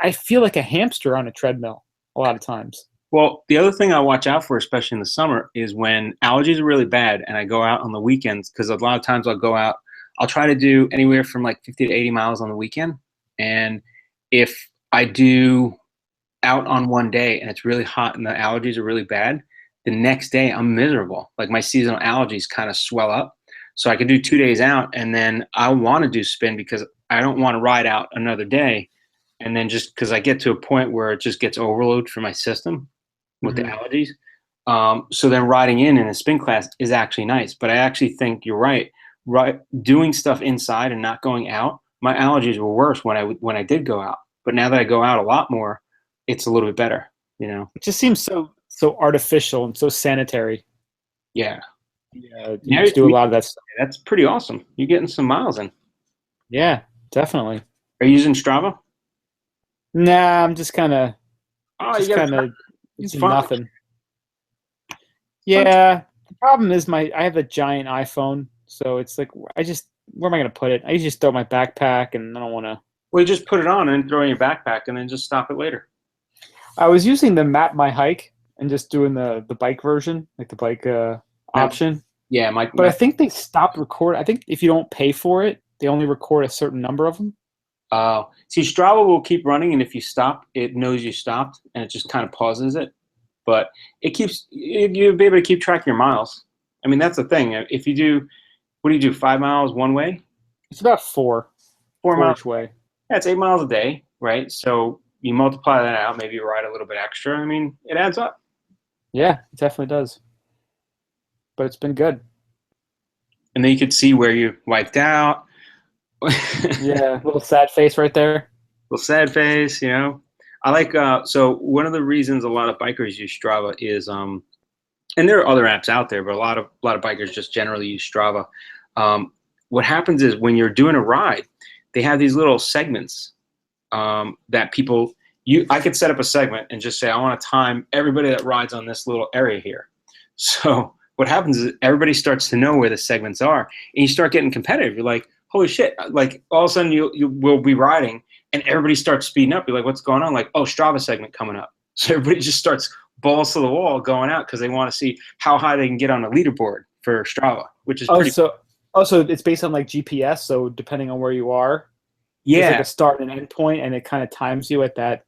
I feel like a hamster on a treadmill a lot of times. Well, the other thing I watch out for, especially in the summer, is when allergies are really bad and I go out on the weekends, because a lot of times I'll go out, I'll try to do anywhere from like 50 to 80 miles on the weekend. And if I do out on one day and it's really hot and the allergies are really bad, the next day I'm miserable. Like my seasonal allergies kind of swell up. So I could do 2 days out and then I want to do spin because I don't want to ride out another day. And then just because I get to a point where it just gets overload for my system with the allergies. So then riding in a spin class is actually nice. But I actually think you're right. Right, doing stuff inside and not going out, my allergies were worse when I did go out. But now that I go out a lot more, it's a little bit better. You know? It just seems so artificial and so sanitary. Yeah. Yeah, you just do a lot of that stuff. That's pretty awesome. You're getting some miles in. Yeah, definitely. Are you using Strava? Nah, I'm just kind of Oh, you got it's fun. nothing. Yeah, the problem is I have a giant iPhone, so it's like where am I gonna put it? I usually just throw it in my backpack, and I don't want to. Well, you just put it on and throw it in your backpack, and then just stop it later. I was using the Map My Hike and just doing the bike version, like the bike option. Yeah, But I think they stopped recording. I think if you don't pay for it, they only record a certain number of them. See, Strava will keep running, and if you stop, it knows you stopped, and it just kind of pauses it. But you'll be able to keep track of your miles. I mean, that's the thing. If you do, what do you do? 5 miles one way? It's about four 4 miles each way. Yeah, it's 8 miles a day, right? So you multiply that out, maybe you ride a little bit extra. I mean, it adds up. Yeah, it definitely does. But it's been good. And then you could see where you wiped out. Yeah, little sad face right there. Little sad face, you know. I like so one of the reasons a lot of bikers use Strava is and there are other apps out there, but a lot of bikers just generally use Strava. What happens is when you're doing a ride, they have these little segments that I could set up a segment and just say I want to time everybody that rides on this little area here. So what happens is everybody starts to know where the segments are, and you start getting competitive. You're like, holy shit! Like all of a sudden you will be riding, and everybody starts speeding up. You're like, what's going on? Like, oh, Strava segment coming up. So everybody just starts balls to the wall going out because they want to see how high they can get on a leaderboard for Strava, which is pretty. So it's based on like GPS. So depending on where you are, Yeah, there's like a start and end point, and it kind of times you at that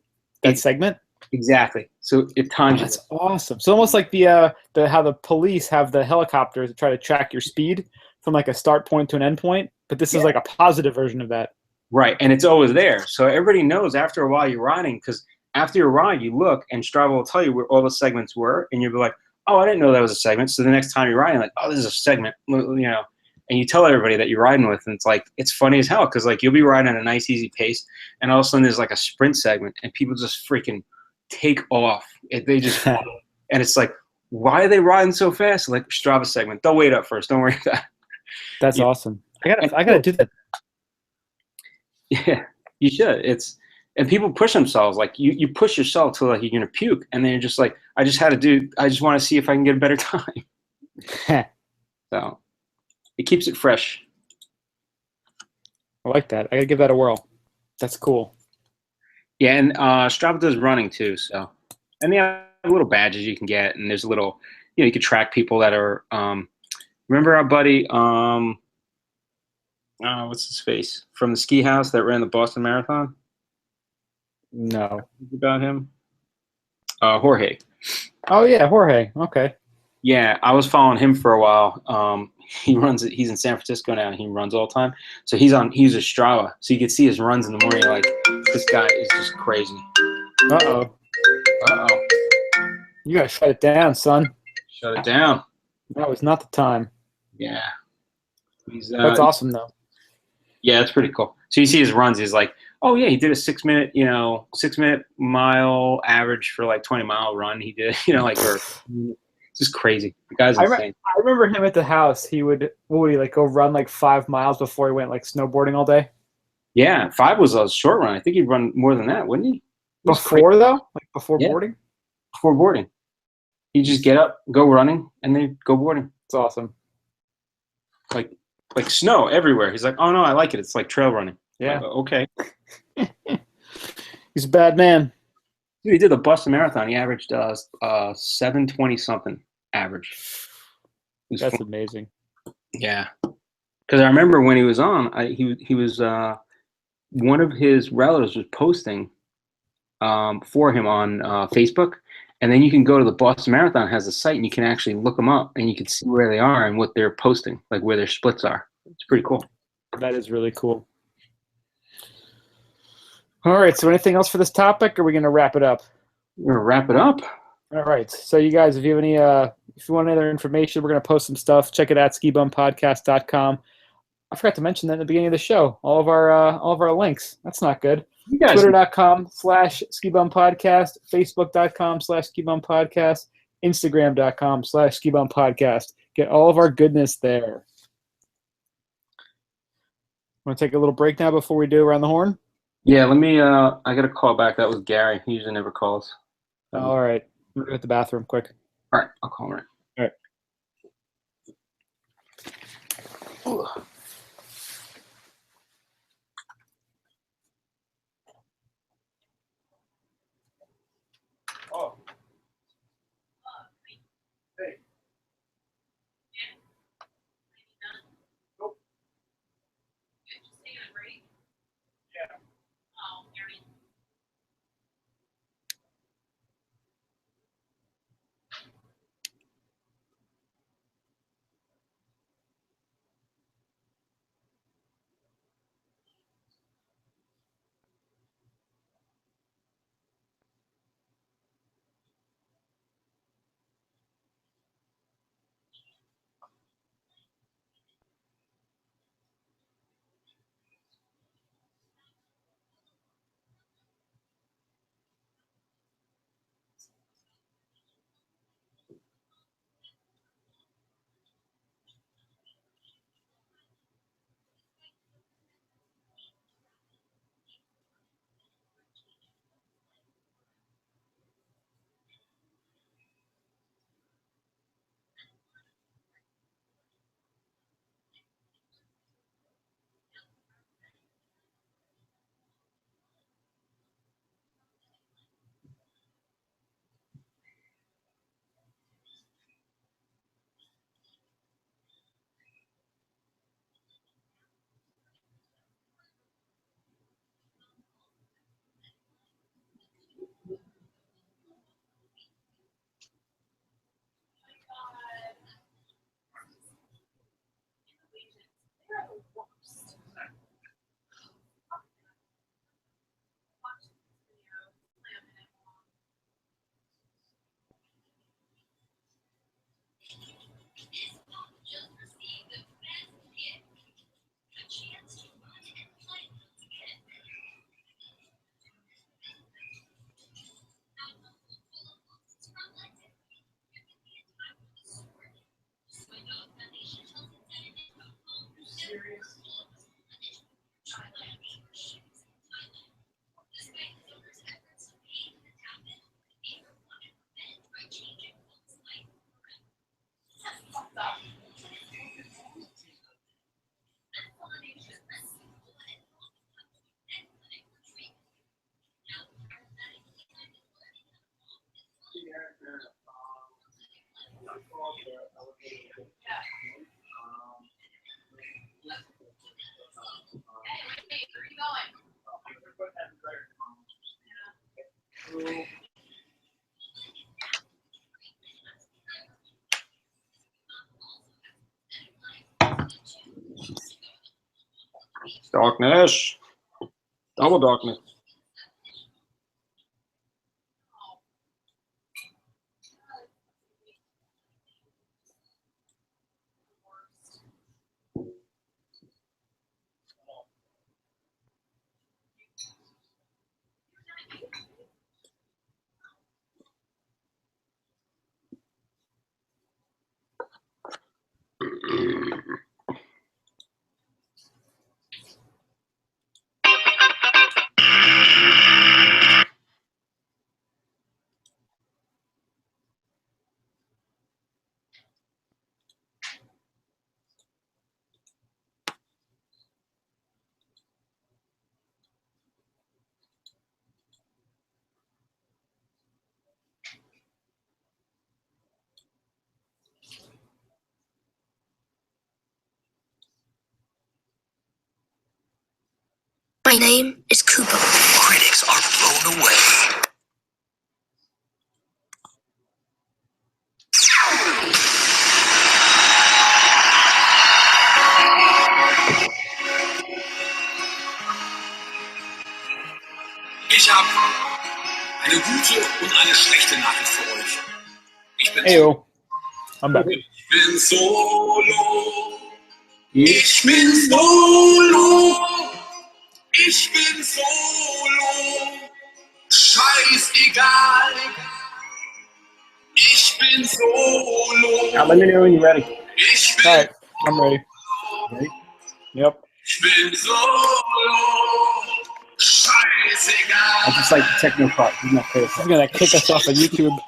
segment. Exactly. So it times. That's awesome. So almost like the how the police have the helicopters to try to track your speed from like a start point to an end point, but this is like a positive version of that. Right, and it's always there. So everybody knows after a while you're riding, because after your ride you look and Strava will tell you where all the segments were, and you'll be like, oh, I didn't know that was a segment. So the next time you're riding, like, oh, this is a segment, you know, and you tell everybody that you're riding with, and it's like, it's funny as hell, because like you'll be riding at a nice easy pace, and all of a sudden there's like a sprint segment, and people just freaking take off. They just and it's like, why are they riding so fast? Like, Strava segment, they'll wait up first, don't worry about that. That's awesome. I gotta do that. Yeah, you should. And people push themselves. Like you push yourself till like you're gonna puke, and then you're just like, I just want to see if I can get a better time. So it keeps it fresh. I like that. I gotta give that a whirl. That's cool. Yeah, and Strava does running too. So, and they have little badges you can get, and there's a little, you know, you can track people that are Remember our buddy, what's his face from the ski house that ran the Boston Marathon? No. About him, Jorge. Oh yeah, Jorge. Okay. Yeah, I was following him for a while. He's in San Francisco now, and he runs all the time. So he's a Strava, so you can see his runs in the morning. Like, this guy is just crazy. Uh-oh. Uh-oh. You gotta shut it down, son. Shut it down. That was not the time. Yeah. That's awesome, though. Yeah, that's pretty cool. So you see his runs. He's like, oh yeah, he did a 6-minute mile average for like 20-mile run. He did, it's just crazy. The guy's insane. I remember him at the house. He would, what would he like go run like 5 miles before he went like snowboarding all day? Yeah, 5 was a short run. I think he'd run more than that, wouldn't he? Before though, like before Yeah. boarding. Before boarding, he'd just get up, go running, and then go boarding. It's awesome. Like snow everywhere. He's like, oh no, I like it. It's like trail running. Yeah. Like, okay. He's a bad man. Dude, he did the Boston Marathon. He averaged 7:20 something average. That's fun. amazing. Yeah, because I remember when he was on, he was one of his relatives was posting for him on Facebook, and then you can go to the Boston Marathon has a site, and you can actually look them up, and you can see where they are and what they're posting, like where their splits are. It's pretty cool. That is really cool. All right. So, anything else for this topic, or are we gonna wrap it up? We're gonna wrap it up. All right. So, you guys, if you have any, if you want any other information, we're gonna post some stuff. Check it out, skibumpodcast.com. I forgot to mention that at the beginning of the show. All of our links. That's not good. You guys, Twitter.com/skibumpodcast, Facebook.com/skibumpodcast, Instagram.com/skibumpodcast. Get all of our goodness there. Want to take a little break now before we do Around the Horn? yeah. Let me. I got a call back. That was Gary. He usually never calls. All right. I'm going to go to the bathroom quick. All right, I'll call him. All right. Oh. Hey. Nope. Yeah. Darkness. Double darkness. My name is Cooper. Critics are blown away. Ich habe eine gute und eine schlechte Nachricht für euch. Ich bin Heyo. I'm back. Solo. Ich bin Solo. Ich bin Solo. Scheißegal. Ich bin Solo. Now let me know when you're ready. Ich bin All right, I'm ready. Ready? Yep. Ich bin Solo. Scheißegal. I just like the techno part. He's not This is gonna kick us off of YouTube.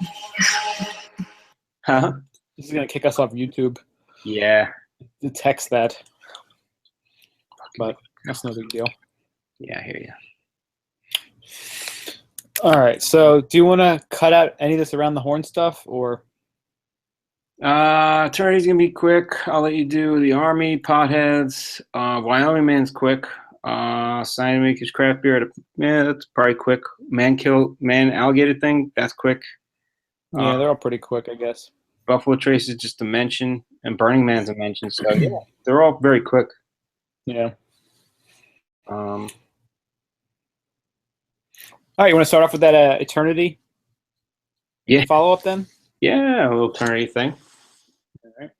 Huh? This is gonna kick us off YouTube. Yeah. To text that, but that's no big deal. Yeah, I hear you. All right. So, do you want to cut out any of this around the horn stuff, or? Attorney's gonna be quick. I'll let you do the Army, Potheads. Wyoming Man's quick. Sign Makers Craft Beer. Yeah, that's probably quick. Man Alligator thing. That's quick. Yeah, they're all pretty quick, I guess. Buffalo Trace is just a mention, and Burning Man's a mention. So yeah, they're all very quick. Yeah. Um, All right. You want to start off with that Eternity? Yeah. Follow up then. yeah, a little Eternity thing. All right.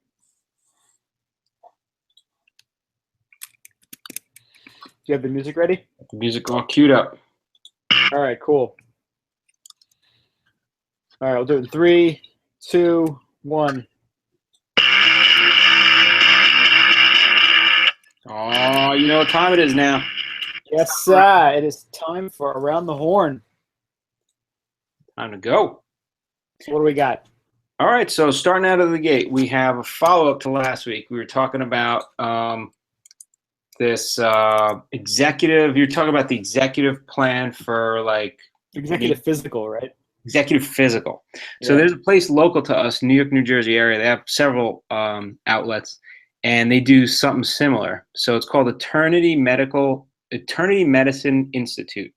Do you have the music ready? The music all queued up. All right. Cool. All right. We'll do it in 3, 2, 1. Oh, you know what time it is now. Yes, sir. It is time for Around the Horn. Time to go. So what do we got? All right, so starting out of the gate, we have a follow-up to last week. We were talking about this executive. You're talking about the executive plan for like Executive physical, right? executive physical. So Yeah. there's a place local to us, New York, New Jersey area. They have several outlets, and they do something similar. So it's called Eternity Medicine Institute.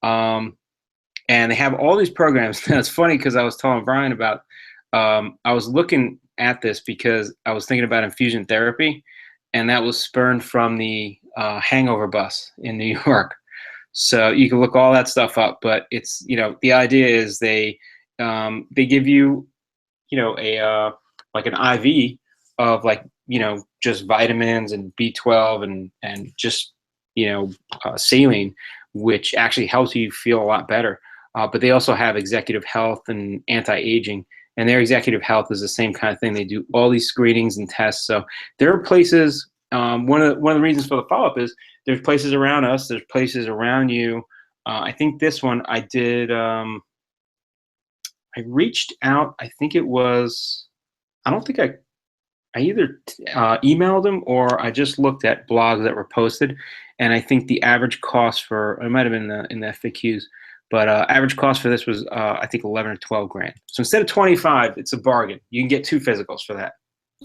And they have all these programs. Now, it's funny because I was telling Brian about, I was looking at this because I was thinking about infusion therapy, and that was spurned from the Hangover bus in New York. So you can look all that stuff up, but it's, the idea is they give you, a like an IV of like, just vitamins and B12 and just, saline, which actually helps you feel a lot better. But they also have executive health and anti-aging, and their executive health is the same kind of thing. They do all these screenings and tests. So there are places. One of the reasons for the follow-up is there's places around us. There's places around you. I think this one I did. I reached out. I think it was. I don't think I either emailed them or I just looked at blogs that were posted, and I think the average cost for it might have been in the FAQs. But average cost for this was, I think, 11 or 12 grand. So instead of 25, it's a bargain. You can get 2 physicals for that.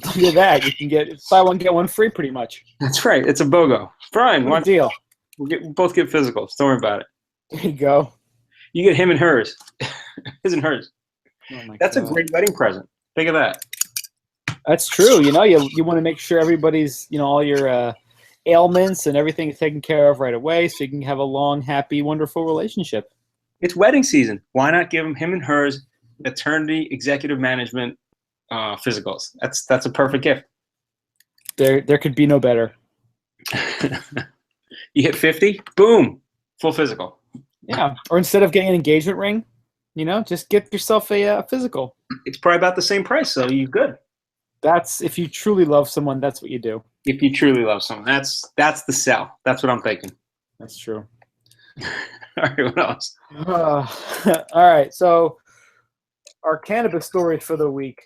Look at that. You can get buy one, get one free pretty much. That's right. It's a BOGO. Brian, What a deal. we'll both get physicals. Don't worry about it. There you go. You get him and hers. His and hers. Oh my That's a God. great wedding present. Think of that. That's true. You want to make sure everybody's, all your ailments and everything is taken care of right away, so you can have a long, happy, wonderful relationship. It's wedding season. Why not give him and hers maternity executive management physicals? That's a perfect gift. There could be no better. You hit 50, boom, full physical. Yeah. Or instead of getting an engagement ring, just get yourself a physical. It's probably about the same price, so you're good. That's if you truly love someone, that's what you do. If you truly love someone, that's the sell. That's what I'm thinking. That's true. All right, what else? All right. So our cannabis story for the week.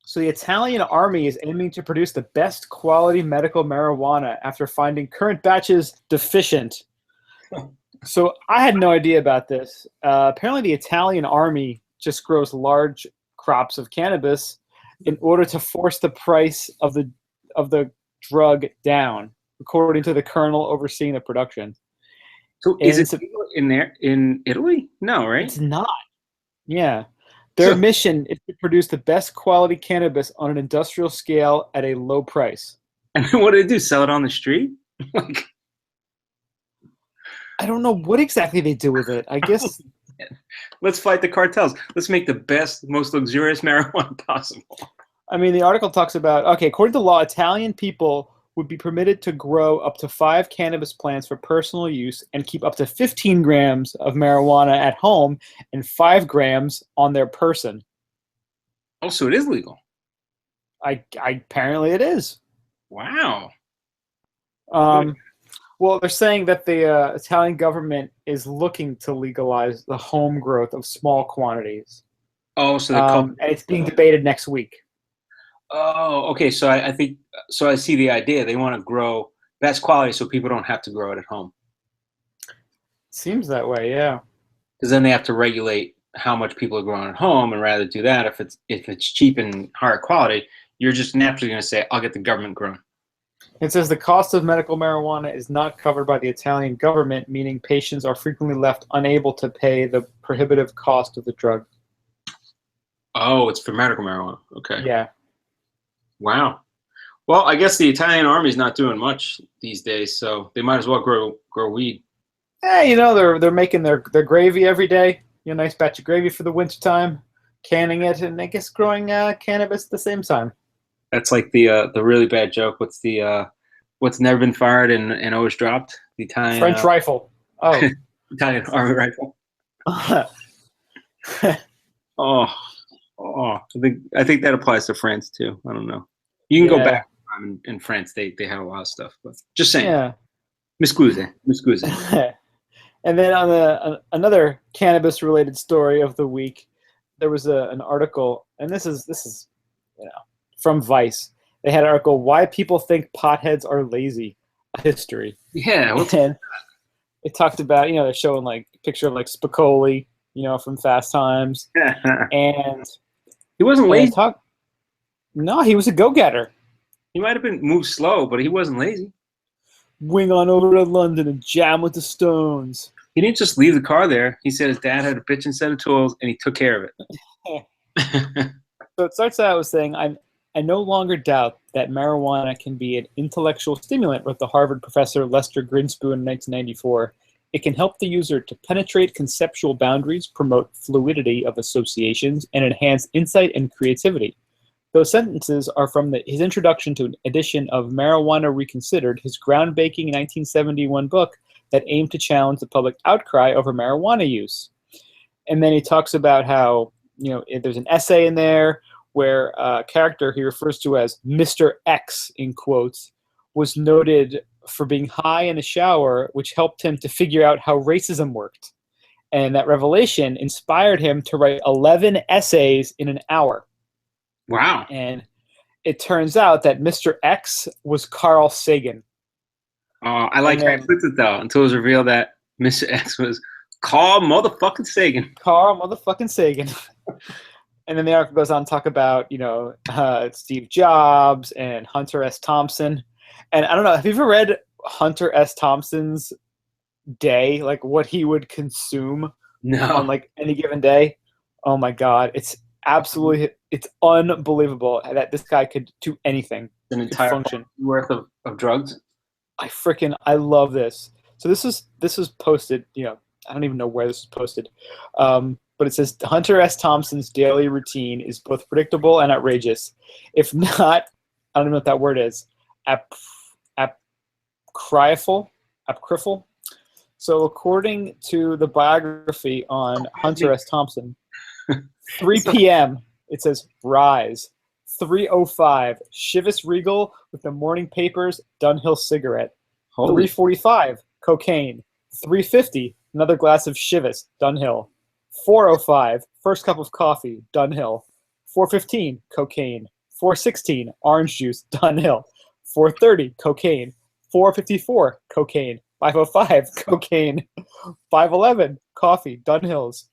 So the Italian army is aiming to produce the best quality medical marijuana after finding current batches deficient. So I had no idea about this. Apparently the Italian army just grows large crops of cannabis in order to force the price of the drug down, according to the colonel overseeing the production. So is it in Italy? No, right? It's not. Yeah. Their mission is to produce the best quality cannabis on an industrial scale at a low price. And then what do they do? Sell it on the street? I don't know what exactly they do with it. I guess. Let's fight the cartels. Let's make the best, most luxurious marijuana possible. I mean, the article talks about, according to law, Italian people would be permitted to grow up to 5 cannabis plants for personal use and keep up to 15 grams of marijuana at home and 5 grams on their person. Oh, so it is legal. I apparently it is. Wow. Well, they're saying that the Italian government is looking to legalize the home growth of small quantities. Oh, so and it's being debated next week. Oh, okay. So I think so. I see the idea. They want to grow best quality so people don't have to grow it at home. Seems that way, yeah. Because then they have to regulate how much people are growing at home, and rather do that if it's cheap and higher quality, you're just naturally going to say, "I'll get the government grown." It says the cost of medical marijuana is not covered by the Italian government, meaning patients are frequently left unable to pay the prohibitive cost of the drug. Oh, it's for medical marijuana. Okay. Yeah. Wow. Well, I guess the Italian army's not doing much these days, so they might as well grow weed. Hey, they're making their gravy every day. Nice batch of gravy for the wintertime, canning it, and I guess growing cannabis at the same time. That's like the really bad joke. What's never been fired and always dropped? The Italian French rifle. Oh. Italian army rifle. I think that applies to France too. I don't know. You can go back in France. They had a lot of stuff, but just saying. Yeah. M'scusi. And then on another cannabis-related story of the week, there was an article, and this is from Vice. They had an article, "Why People Think Potheads Are Lazy," a history. Yeah. And it talked about, they're showing like a picture of like Spicoli, from Fast Times, and he wasn't lazy. No, he was a go-getter. He might have been moved slow, but he wasn't lazy. Wing on over to London and jam with the Stones. He didn't just leave the car there. He said his dad had a bitchin' set of tools, and he took care of it. So it starts out with saying, I no longer doubt that marijuana can be an intellectual stimulant," wrote the Harvard professor Lester Grinspoon in 1994. "It can help the user to penetrate conceptual boundaries, promote fluidity of associations, and enhance insight and creativity." Those sentences are from his introduction to an edition of Marijuana Reconsidered, his groundbreaking 1971 book that aimed to challenge the public outcry over marijuana use. And then he talks about how, there's an essay in there where a character he refers to as Mr. X, in quotes, was noted for being high in the shower, which helped him to figure out how racism worked. And that revelation inspired him to write 11 essays in an hour. Wow. And it turns out that Mr. X was Carl Sagan. I like how he puts it, though, until it was revealed that Mr. X was Carl motherfucking Sagan. Carl motherfucking Sagan. And then the article goes on to talk about, Steve Jobs and Hunter S. Thompson. And I don't know, have you ever read Hunter S. Thompson's day, like what he would consume No. on like any given day. Oh my God, it's unbelievable that this guy could do anything. An Could entire function. worth of drugs. I love this. So this was posted. I don't even know where this is posted, but it says Hunter S. Thompson's daily routine is both predictable and outrageous. If not, I don't even know what that word is. Apocryphal. So according to the biography on Hunter S. Thompson, 3 p.m. it says rise. 3:05 Chivas Regal with the morning papers, Dunhill cigarette. 3:45 cocaine. 3:50 another glass of Chivas, Dunhill. 4:05 first cup of coffee, Dunhill. 4:15 cocaine. 4:16 orange juice, Dunhill. 4:30 cocaine. 4:54 cocaine. 5:05 cocaine. 5:11 coffee, Dunhills.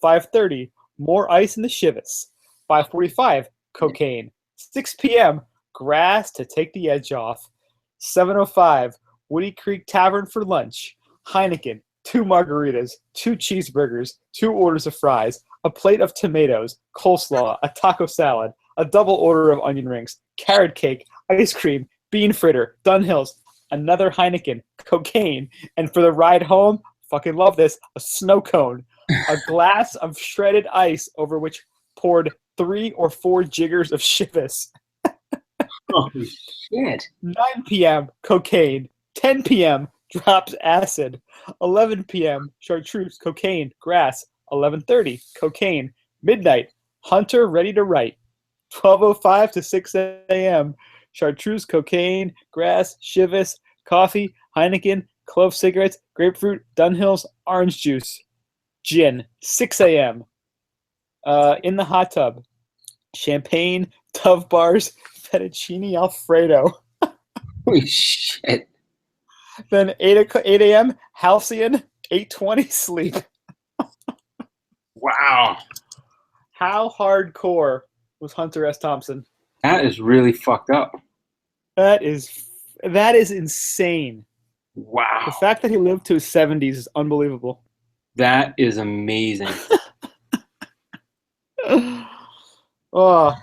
5:30 more ice in the Chivas. 5:45 cocaine. 6 p.m. grass to take the edge off. 7:05 Woody Creek Tavern for lunch. Heineken, 2 margaritas, 2 cheeseburgers, 2 orders of fries, a plate of tomatoes, coleslaw, a taco salad, a double order of onion rings, carrot cake, ice cream, bean fritter, Dunhills, another Heineken, cocaine, and for the ride home, fucking love this, a snow cone, a glass of shredded ice over which poured 3 or 4 jiggers of Chivas. Holy shit. 9 p.m. cocaine. 10 p.m. drops acid. 11 p.m. chartreuse, cocaine, grass. 11:30 cocaine. Midnight Hunter ready to write. 12:05 to 6 a.m. chartreuse, cocaine, grass, Chivas, coffee, Heineken, clove cigarettes, grapefruit, Dunhills, orange juice, gin. 6 a.m. In the hot tub, champagne, Dove bars, fettuccine Alfredo. Holy shit. Then 8 a.m. halcyon, 8:20 sleep. Wow. How hardcore was Hunter S. Thompson? That is really fucked up. That is insane. Wow. The fact that he lived to his 70s is unbelievable. That is amazing. Oh,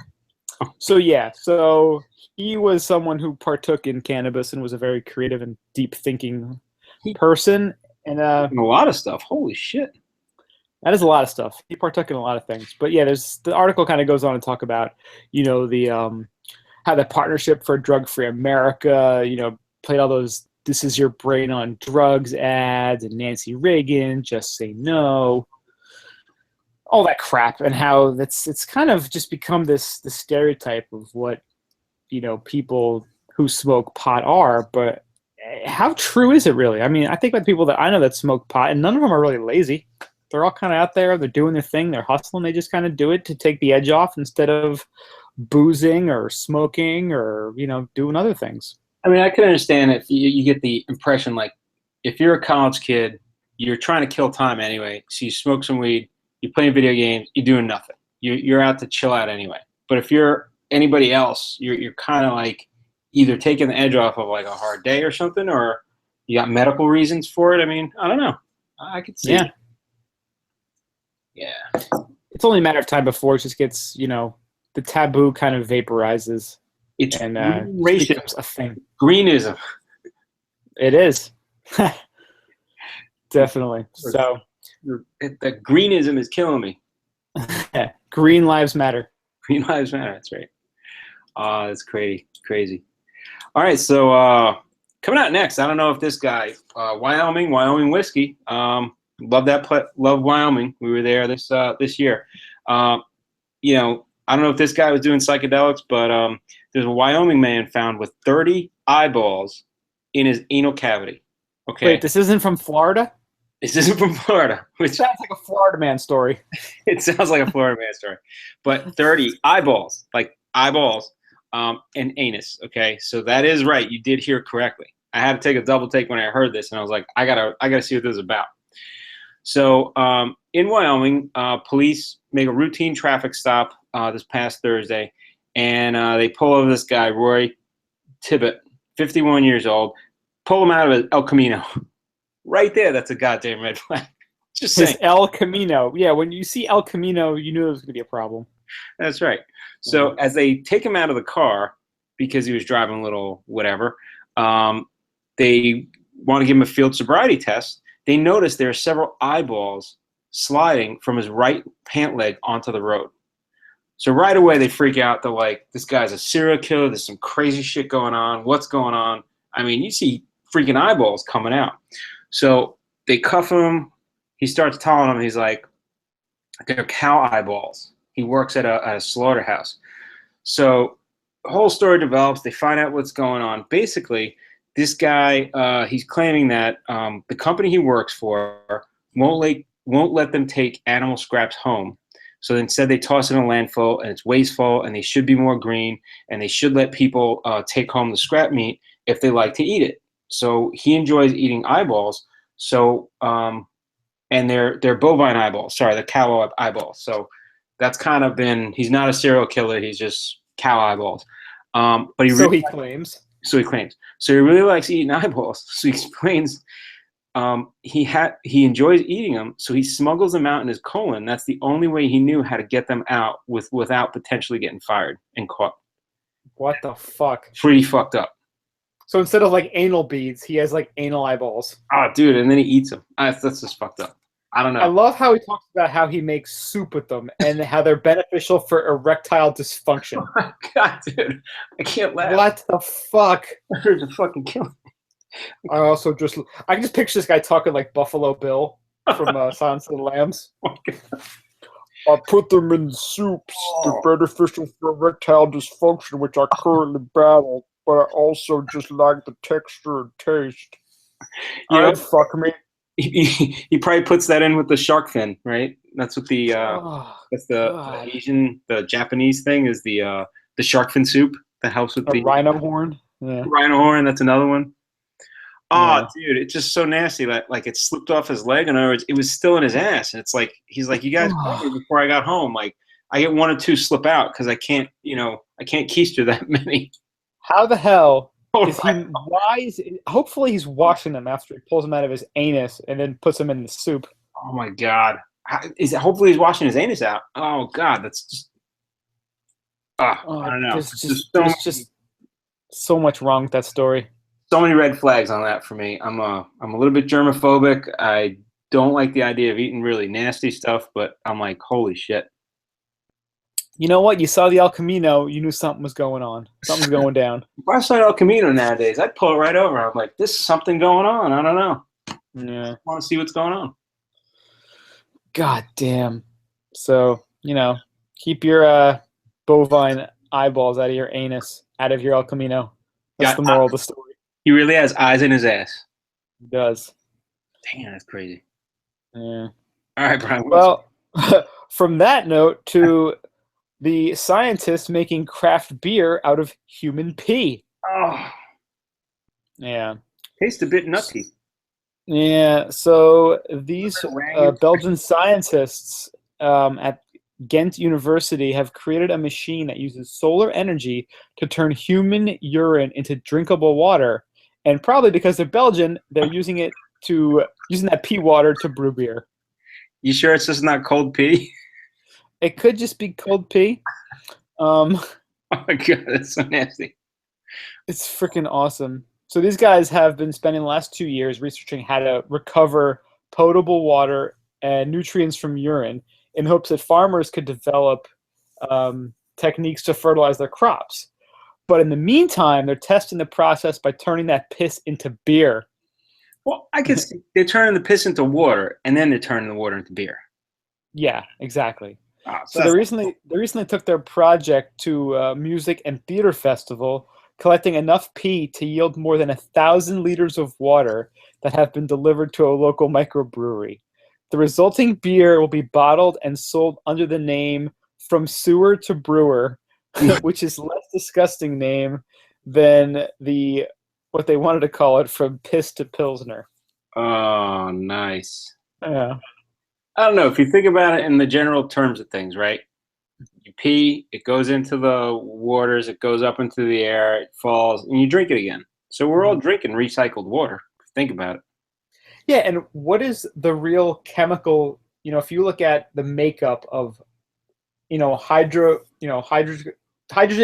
so he was someone who partook in cannabis and was a very creative and deep thinking person. And A lot of stuff. Holy shit. that is a lot of stuff. He partook in a lot of things. But yeah, the article kind of goes on to talk about, the how the Partnership for Drug-Free America, played all those "This is your brain on drugs" ads, and Nancy Reagan, "Just say no," all that crap, and how it's kind of just become the stereotype of what people who smoke pot are. But how true is it really? I mean, I think about the people that I know that smoke pot, and none of them are really lazy. They're all kind of out there. They're doing their thing. They're hustling. They just kind of do it to take the edge off instead of boozing or smoking or doing other things. I mean, I can understand if you get the impression, like, if you're a college kid, you're trying to kill time anyway. So you smoke some weed, you're playing video games, you're doing nothing. You're out to chill out anyway. But if you're anybody else, you're kind of like either taking the edge off of like a hard day or something, or you got medical reasons for it. I mean, I don't know. I could see. Yeah. Yeah. It's only a matter of time before it just gets, the taboo kind of vaporizes. It's and racist. becomes a thing. Greenism. It is. Definitely. So That greenism is killing me. Green Lives Matter. Green Lives Matter. That's right. That's crazy. All right, so coming out next, I don't know if this guy, Wyoming whiskey. Love that. Love Wyoming. We were there this year. I don't know if this guy was doing psychedelics, but there's a Wyoming man found with 30 eyeballs in his anal cavity. Okay. Wait, this isn't from Florida? This isn't from Florida. It sounds like a Florida man story. It sounds like a Florida man story. But 30 eyeballs, like eyeballs, and anus. Okay, so that is right. You did hear correctly. I had to take a double take when I heard this, and I was like, I gotta see what this is about. So in Wyoming, police make a routine traffic stop this past Thursday, and they pull over this guy, Roy Tibbet, 51 years old, pull him out of El Camino. Right there, that's a goddamn red flag. Just His saying. El Camino. Yeah, when you see El Camino, you knew there was going to be a problem. That's right. So as they take him out of the car because he was driving a little whatever, they want to give him a field sobriety test. They notice there are several eyeballs sliding from his right pant leg onto the road. So right away they freak out. They're like, this guy's a serial killer. There's some crazy shit going on. What's going on? I mean, you see freaking eyeballs coming out. So they cuff him. He starts telling them, he's like, they're cow eyeballs. He works at a slaughterhouse. So the whole story develops. They find out what's going on. Basically, this guy, he's claiming that the company he works for won't let them take animal scraps home. So instead they toss it in a landfill, and it's wasteful, and they should be more green, and they should let people take home the scrap meat if they like to eat it. So he enjoys eating eyeballs. So and they're bovine eyeballs. Sorry, they're cow eyeballs. So that's kind of been. He's not a serial killer. He's just cow eyeballs. But he So he claims. So he claims. So he really likes eating eyeballs. So he explains he enjoys eating them. So he smuggles them out in his colon. That's the only way he knew how to get them out without potentially getting fired and caught. What the fuck? Pretty fucked up. So instead of like anal beads, he has like anal eyeballs. Oh, dude, and then he eats them. That's just fucked up. I don't know. I love how he talks about how he makes soup with them and how they're beneficial for erectile dysfunction. God, dude, I can't laugh. What the fuck? There's a fucking killer. I can just picture this guy talking like Buffalo Bill from Silence of the Lambs. I put them in soups. They're beneficial for erectile dysfunction, which I currently battle, but I also just like the texture and taste. Yeah, fuck me. He probably puts that in with the shark fin, right? That's what the that's the Asian, the Japanese thing is the shark fin soup that helps with the rhino horn. Yeah. Rhino horn. That's another one. Oh, Yeah. dude, it's just so nasty. Like it slipped off his leg. In other words, it was still in his ass, and it's like he's like, you guys caught me before I got home. Like I get one or two slip out because I can't keister that many. How the hell is he? Hopefully he's washing them after he pulls them out of his anus and then puts them in the soup. Oh my god! Hopefully he's washing his anus out. Oh god, that's just. I don't know. There's just so much wrong with that story. So many red flags on that for me. I'm a little bit germophobic. I don't like the idea of eating really nasty stuff, but I'm like, holy shit. You know what? You saw the El Camino, you knew something was going on. Something's going down. If I saw El Camino nowadays, I'd pull it right over. I'm like, this is something going on. I don't know. Yeah. I want to see what's going on. God damn. So, keep your bovine eyeballs out of your anus, out of your El Camino. That's the moral of the story. He really has eyes in his ass. He does. Damn, that's crazy. Yeah. All right, Brian. Well, from that note to the scientists making craft beer out of human pee. Oh. Yeah. Tastes a bit nutty. Yeah. So these Belgian scientists at Ghent University have created a machine that uses solar energy to turn human urine into drinkable water. And probably because they're Belgian, they're using that pee water to brew beer. You sure it's just not cold pee? It could just be cold pee. Oh my god, that's so nasty. It's freaking awesome. So these guys have been spending the last 2 years researching how to recover potable water and nutrients from urine in hopes that farmers could develop techniques to fertilize their crops. But in the meantime, they're testing the process by turning that piss into beer. Well, I can see they're turning the piss into water, and then they're turning the water into beer. Yeah, exactly. So they recently took their project to a music and theater festival, collecting enough pee to yield more than 1,000 liters of water that have been delivered to a local microbrewery. The resulting beer will be bottled and sold under the name From Sewer to Brewer, which is a less disgusting name than what they wanted to call it, From Piss to Pilsner. Oh, nice. Yeah. I don't know. If you think about it in the general terms of things, right? You pee, it goes into the waters, it goes up into the air, it falls, and you drink it again. So we're all drinking recycled water. Think about it. Yeah, and what is the real chemical? If you look at the makeup of, hydrogen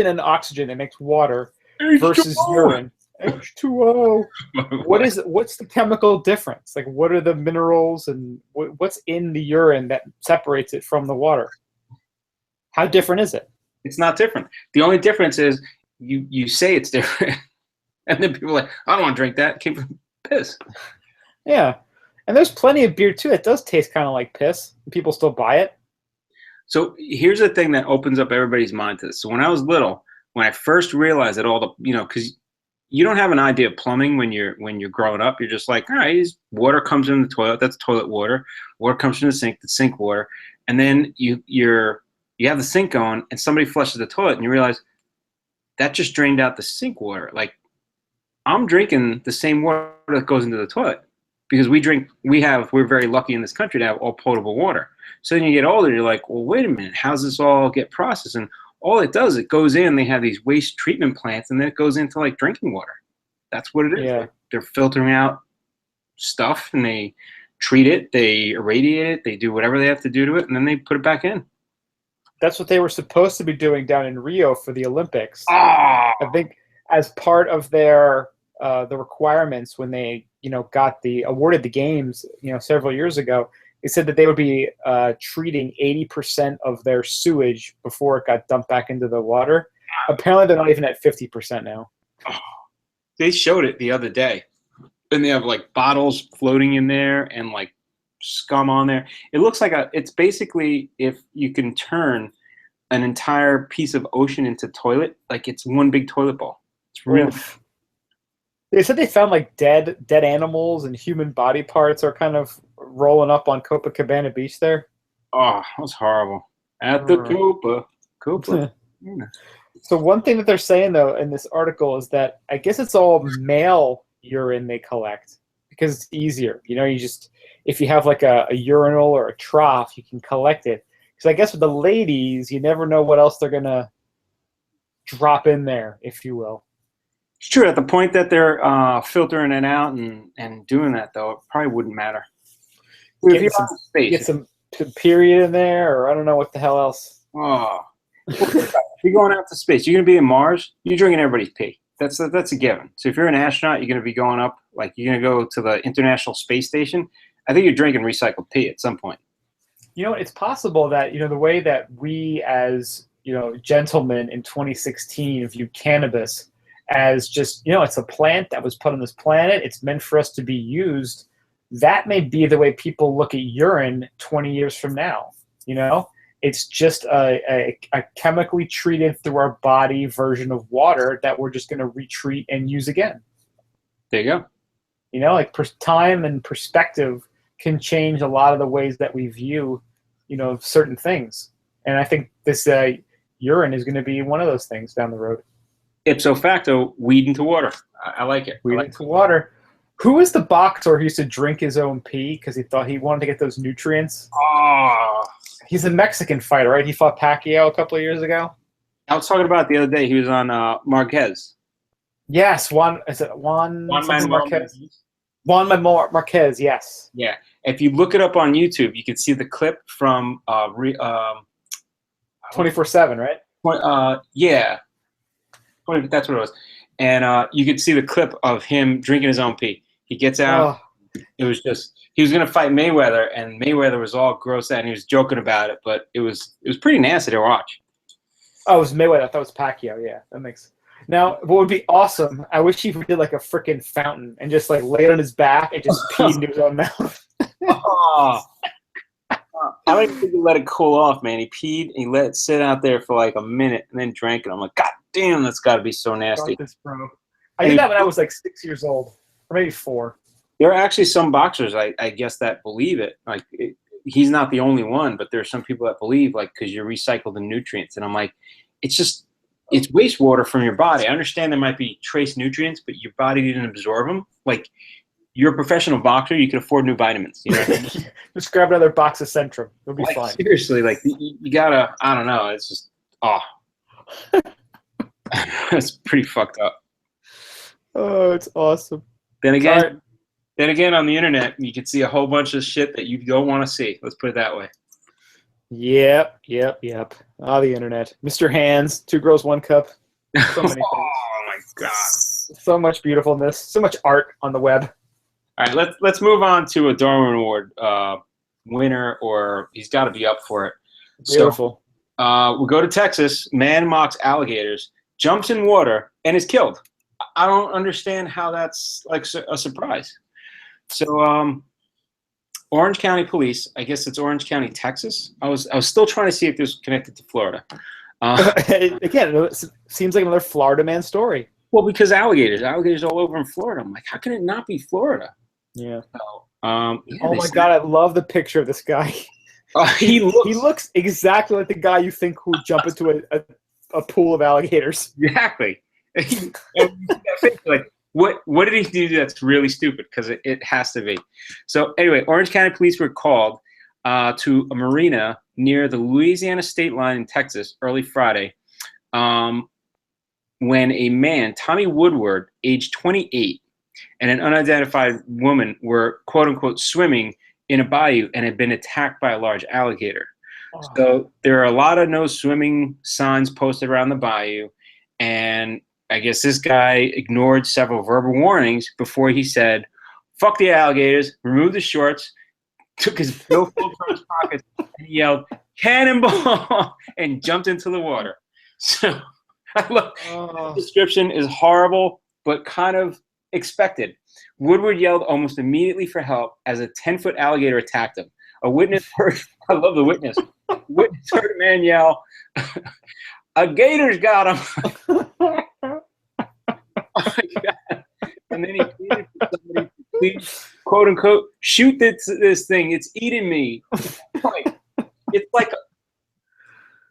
and oxygen that makes water versus urine, H2O. What's the chemical difference? Like, what are the minerals and what's in the urine that separates it from the water? How different is it? It's not different. The only difference is you say it's different, and then people are like, I don't want to drink that. It came from piss. Yeah, and there's plenty of beer too that does taste kind of like piss, and people still buy it. So here's the thing that opens up everybody's mind to this. So when I was little, when I first realized that all the, because you don't have an idea of plumbing when you're growing up. You're just like, all right, water comes in the toilet. That's toilet water. Water comes from the sink. That's sink water. And then you have the sink going, and somebody flushes the toilet, and you realize that just drained out the sink water. Like, I'm drinking the same water that goes into the toilet because we're very lucky in this country to have all potable water. So then you get older, you're like, well, wait a minute, how's this all get processed? And all it does, it goes in, they have these waste treatment plants, and then it goes into like drinking water. That's what it is. Yeah. They're filtering out stuff, and they treat it, they irradiate it, they do whatever they have to do to it, and then they put it back in. That's what they were supposed to be doing down in Rio for the Olympics. Oh. I think as part of their the requirements when they got awarded the games several years ago, they said that they would be treating 80% of their sewage before it got dumped back into the water. Apparently, they're not even at 50% now. Oh. They showed it the other day, and they have like bottles floating in there and like scum on there. It looks like it's basically if you can turn an entire piece of ocean into toilet, like it's one big toilet bowl. It's really. They said they found like dead animals and human body parts are kind of rolling up on Copacabana Beach there. Oh, that was horrible. At the Copa. Yeah. So one thing that they're saying though in this article is that I guess it's all male urine they collect because it's easier. You just if you have like a urinal or a trough, you can collect it. Because I guess with the ladies, you never know what else they're gonna drop in there, if you will. It's true. At the point that they're filtering it out and doing that, though, it probably wouldn't matter. Get some period in there, or I don't know what the hell else. Oh, if you're going out to space, you're going to be in Mars. You're drinking everybody's pee. That's a given. So if you're an astronaut, you're going to be going up, like you're going to go to the International Space Station. I think you're drinking recycled pee at some point. It's possible that the way that we as gentlemen in 2016 viewed cannabis as just it's a plant that was put on this planet. It's meant for us to be used. That may be the way people look at urine 20 years from now. It's just a chemically treated through our body version of water that we're just going to retreat and use again. There you go. Like time and perspective can change a lot of the ways that we view, certain things. And I think this urine is going to be one of those things down the road. Ipso facto, weed into water. I like it. Weed into water. Who was the boxer who used to drink his own pee because he thought he wanted to get those nutrients? Oh. He's a Mexican fighter, right? He fought Pacquiao a couple of years ago. I was talking about it the other day. He was on Marquez. Yes, Juan Marquez? Juan Marquez, yes. Yeah. If you look it up on YouTube, you can see the clip from 24/7, right? Yeah. That's what it was. And you could see the clip of him drinking his own pee. He gets out. Oh. It was just he was going to fight Mayweather, and Mayweather was all grossed out, and he was joking about it, but it was pretty nasty to watch. Oh, it was Mayweather. I thought it was Pacquiao. Yeah, that makes. Now, what would be awesome? I wish he did like a freaking fountain and just like laid on his back and just peed into his own mouth. Oh. I don't think he let it cool off, man. He peed and he let it sit out there for like a minute and then drank it. I'm like, God damn, that's got to be so nasty. Bro. I did that when I was like 6 years old, or maybe 4. There are actually some boxers, I guess, that believe it. Like, he's not the only one, but there are some people that believe, like, because you recycle the nutrients. And I'm like, it's wastewater from your body. I understand there might be trace nutrients, but your body didn't absorb them. Like, you're a professional boxer, you can afford new vitamins. You know what I mean? Just grab another box of Centrum. It'll be fine. Seriously, like, you gotta, I don't know, it's just, it's pretty fucked up. Oh, it's awesome. Then again, Then again, on the internet, you can see a whole bunch of shit that you don't want to see. Let's put it that way. Yep. Ah, the internet. Mr. Hands, 2 Girls, 1 Cup. So many things. Oh my god! So much beautifulness. So much art on the web. All right, let's move on to a Darwin Award winner, or he's got to be up for it. Beautiful. So we go to Texas. Man mocks alligators, jumps in water, and is killed. I don't understand how that's like a surprise. So Orange County Police, I guess it's Orange County, Texas. I was still trying to see if this was connected to Florida. Again, it seems like another Florida man story. Well, because alligators all over in Florida. I'm like, how can it not be Florida? Yeah. So, yeah, oh my God, I love the picture of this guy. He looks exactly like the guy you think who would jump into a pool of alligators. Exactly. Like, what did he do that's really stupid? Because it has to be. So anyway, Orange County Police were called to a marina near the Louisiana state line in Texas early Friday when a man, Tommy Woodward, age 28, and an unidentified woman were, quote unquote, swimming in a bayou and had been attacked by a large alligator. Oh. So there are a lot of no swimming signs posted around the bayou, and I guess this guy ignored several verbal warnings before he said, "Fuck the alligators," removed the shorts, took his billfold from his pockets, and yelled, "Cannonball!" and jumped into the water. So I love the description is horrible, but kind of expected. Woodward yelled almost immediately for help as a 10-foot alligator attacked him. A witness heard, I love the witness. Witness heard a man yell, "A gator's got him." Oh my God. And then he pleaded for somebody to please, quote unquote, shoot this thing. It's eating me.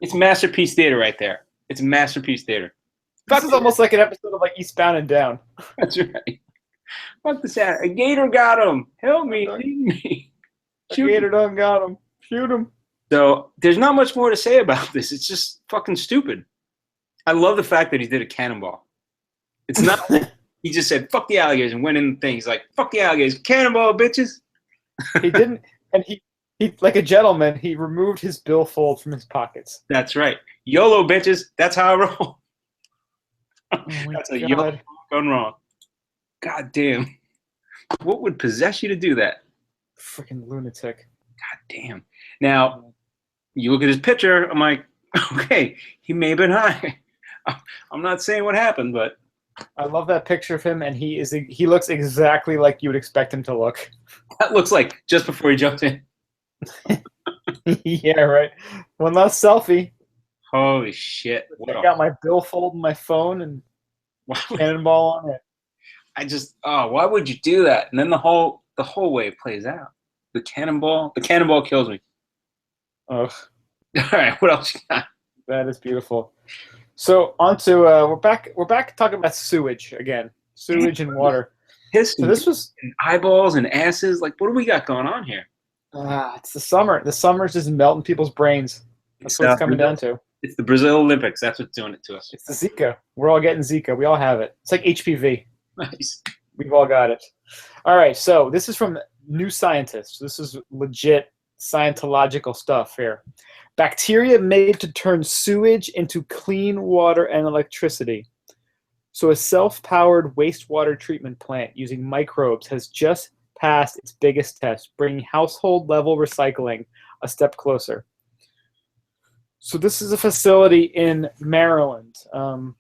It's masterpiece theater right there. It's masterpiece theater. This is almost like an episode of like Eastbound and Down. That's right. Fuck this out. A gator got him. Help me. Leave me. Shoot. A gator done got him. Shoot him. So there's not much more to say about this. It's just fucking stupid. I love the fact that he did a cannonball. It's not he just said, "Fuck the alligators," and went in the thing. He's like, "Fuck the alligators. Cannonball, bitches." He didn't. And he like a gentleman, he removed his billfold from his pockets. That's right. YOLO, bitches. That's how I roll. Oh that's a YOLO gone wrong. God damn. What would possess you to do that? Freaking lunatic. God damn. Now, you look at his picture, I'm like, okay, he may have been high. I'm not saying what happened, but I love that picture of him, and he looks exactly like you would expect him to look. That looks like just before he jumped in. Yeah, right. One last selfie. Holy shit. I got my billfold in my phone and cannonball on it. Why would you do that? And then the whole way it plays out. The cannonball kills me. Ugh. All right, what else you got? That is beautiful. So on to we're back talking about sewage again. Sewage and water. So this was eyeballs and asses. Like, what do we got going on here? It's the summer. The summer's just melting people's brains. That's what it's coming down to. It's the Brazil Olympics. That's what's doing it to us. It's the Zika. We're all getting Zika. We all have it. It's like HPV. Nice. We've all got it. All right. So this is from New Scientist. This is legit scientological stuff here. Bacteria made to turn sewage into clean water and electricity. So a self-powered wastewater treatment plant using microbes has just passed its biggest test, bringing household-level recycling a step closer. So this is a facility in Maryland, the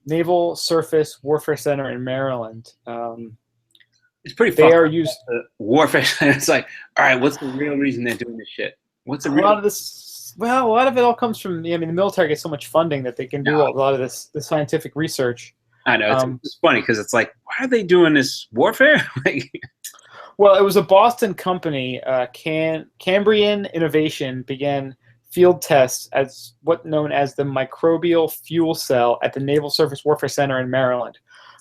Naval Surface Warfare Center in Maryland. It's pretty fun. They are used warfare. It's like, all right, what's the real reason they're doing this shit? What's the real? A lot of this. Well, a lot of it all comes from. I mean, the military gets so much funding that they can do a lot of this scientific research. I know it's funny because it's like, why are they doing this warfare? Well, it was a Boston company, Cambrian Innovation, began field tests as what's known as the microbial fuel cell at the Naval Surface Warfare Center in Maryland.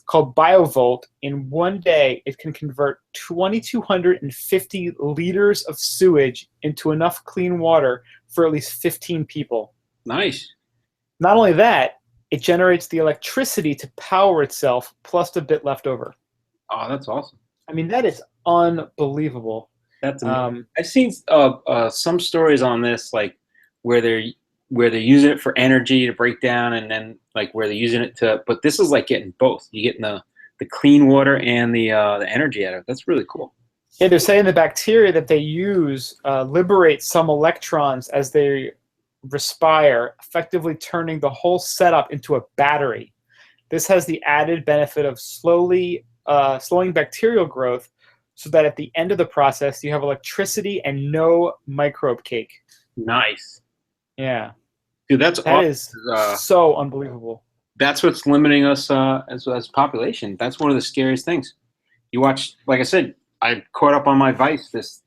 Called BioVolt. In one day, it can convert 2,250 liters of sewage into enough clean water for at least 15 people. Nice. Not only that, it generates the electricity to power itself plus a bit left over. Oh, that's awesome. I mean, that is unbelievable. That's amazing. I've seen some stories on this, like where they're using it for energy to break down, and then like where they're using it to. But this is like getting both. You're getting the clean water and the energy out of it. That's really cool. Yeah, they're saying the bacteria that they use liberate some electrons as they respire, effectively turning the whole setup into a battery. This has the added benefit of slowing bacterial growth, so that at the end of the process you have electricity and no microbe cake. Nice. Yeah, Dude, that is so unbelievable. That's what's limiting us as population. That's one of the scariest things. You watch, like I said, I caught up on my Vice this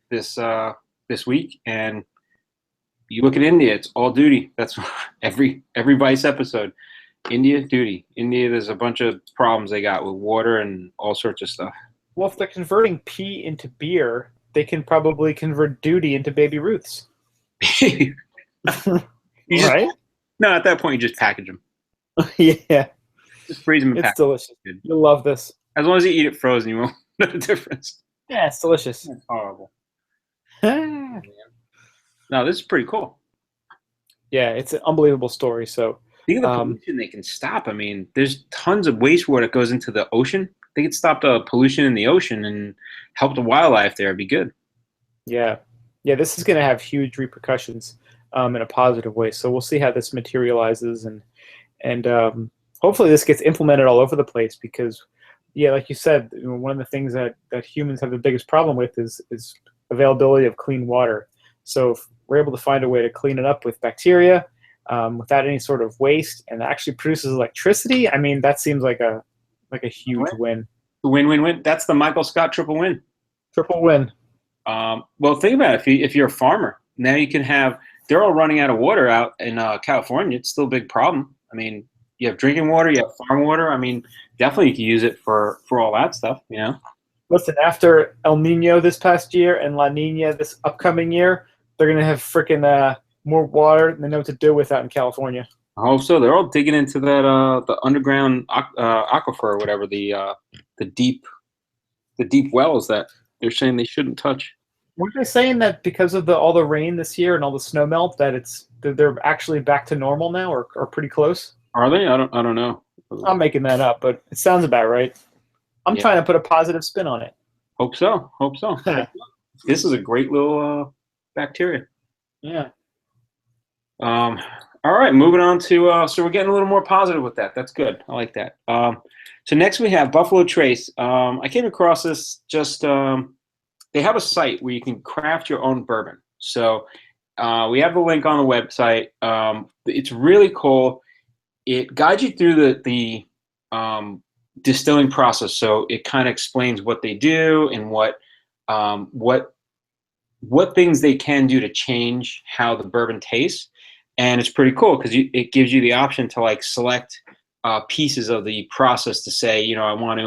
week, and you look at India, it's all duty. That's every Vice episode. India, duty. India, there's a bunch of problems they got with water and all sorts of stuff. Well, if they're converting pee into beer, they can probably convert duty into Baby Ruths. Right? No, at that point, you just package them. Yeah. Just freeze them and It's delicious. You'll love this. As long as you eat it frozen, you won't know the difference. Yeah, it's delicious. It's horrible. No, this is pretty cool. Yeah, it's an unbelievable story. So think of the pollution they can stop. I mean, there's tons of wastewater that goes into the ocean. They could stop the pollution in the ocean and help the wildlife there. It'd be good. Yeah. Yeah, this is going to have huge repercussions in a positive way. So we'll see how this materializes, and hopefully this gets implemented all over the place, because, yeah, like you said, one of the things that humans have the biggest problem with is availability of clean water. So if we're able to find a way to clean it up with bacteria without any sort of waste, and actually produces electricity, I mean, that seems like a huge win. Win-win-win. That's the Michael Scott triple win. Triple win. Well, think about it. If you're a farmer, now you can have. They're all running out of water out in California. It's still a big problem. I mean, you have drinking water, you have farm water. I mean, definitely you can use it for all that stuff. You know. Listen, after El Nino this past year and La Nina this upcoming year, they're gonna have freaking more water than they know what to do with out in California. I hope so. They're all digging into that the underground aquifer or whatever, the deep wells that they're saying they shouldn't touch. Weren't they saying that because of all the rain this year and all the snow melt that they're actually back to normal now, or pretty close? Are they? I don't know. I'm making that up, but it sounds about right. I'm trying to put a positive spin on it. Hope so. This is a great little bacteria. Yeah. All right, moving on to so we're getting a little more positive with that. That's good. I like that. So next we have Buffalo Trace. I came across this just they have a site where you can craft your own bourbon. So we have the link on the website. It's really cool. It guides you through the distilling process. So it kind of explains what they do and what things they can do to change how the bourbon tastes. And it's pretty cool because it gives you the option to like select pieces of the process to say, you know, I want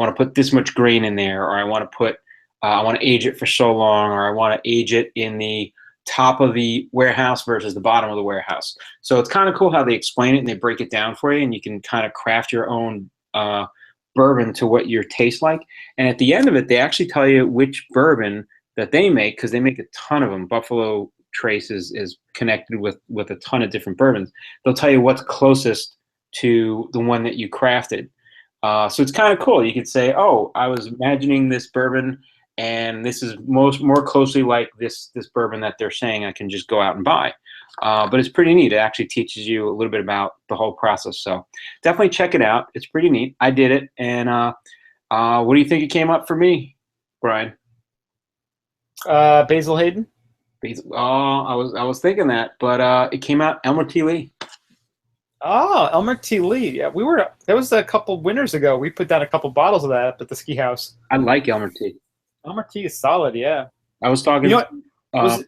to put this much grain in there, or I want to age it for so long, or I want to age it in the top of the warehouse versus the bottom of the warehouse. So it's kind of cool how they explain it and they break it down for you, and you can kind of craft your own bourbon to what your taste like. And at the end of it, they actually tell you which bourbon that they make, because they make a ton of them. Buffalo Trace is connected with a ton of different bourbons. They'll tell you what's closest to the one that you crafted. So it's kind of cool. You could say, oh, I was imagining this bourbon, and this is more closely like this bourbon that they're saying I can just go out and buy. But it's pretty neat. It actually teaches you a little bit about the whole process. So definitely check it out. It's pretty neat. I did it. And what do you think it came up for me, Brian? Basil Hayden? I was thinking that, but it came out Elmer T. Lee. Oh, Elmer T. Lee. Yeah, that was a couple winters ago. We put down a couple bottles of that at the ski house. I like Elmer T. Elmer T. is solid, yeah. I was talking. You know what?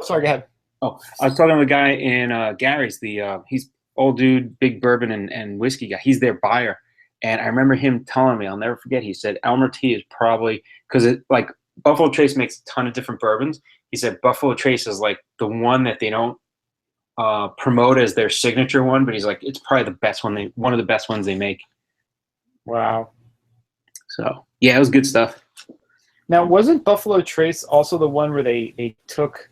Sorry, go ahead. Oh, I was talking to the guy in Gary's. He's old dude, big bourbon and whiskey guy. He's their buyer, and I remember him telling me, I'll never forget. He said Elmer T. is probably, because it like Buffalo Trace makes a ton of different bourbons. He said Buffalo Trace is like the one that they don't promote as their signature one, but he's like, it's probably the best one of the best ones they make. Wow. So yeah, it was good stuff. Now, wasn't Buffalo Trace also the one where they took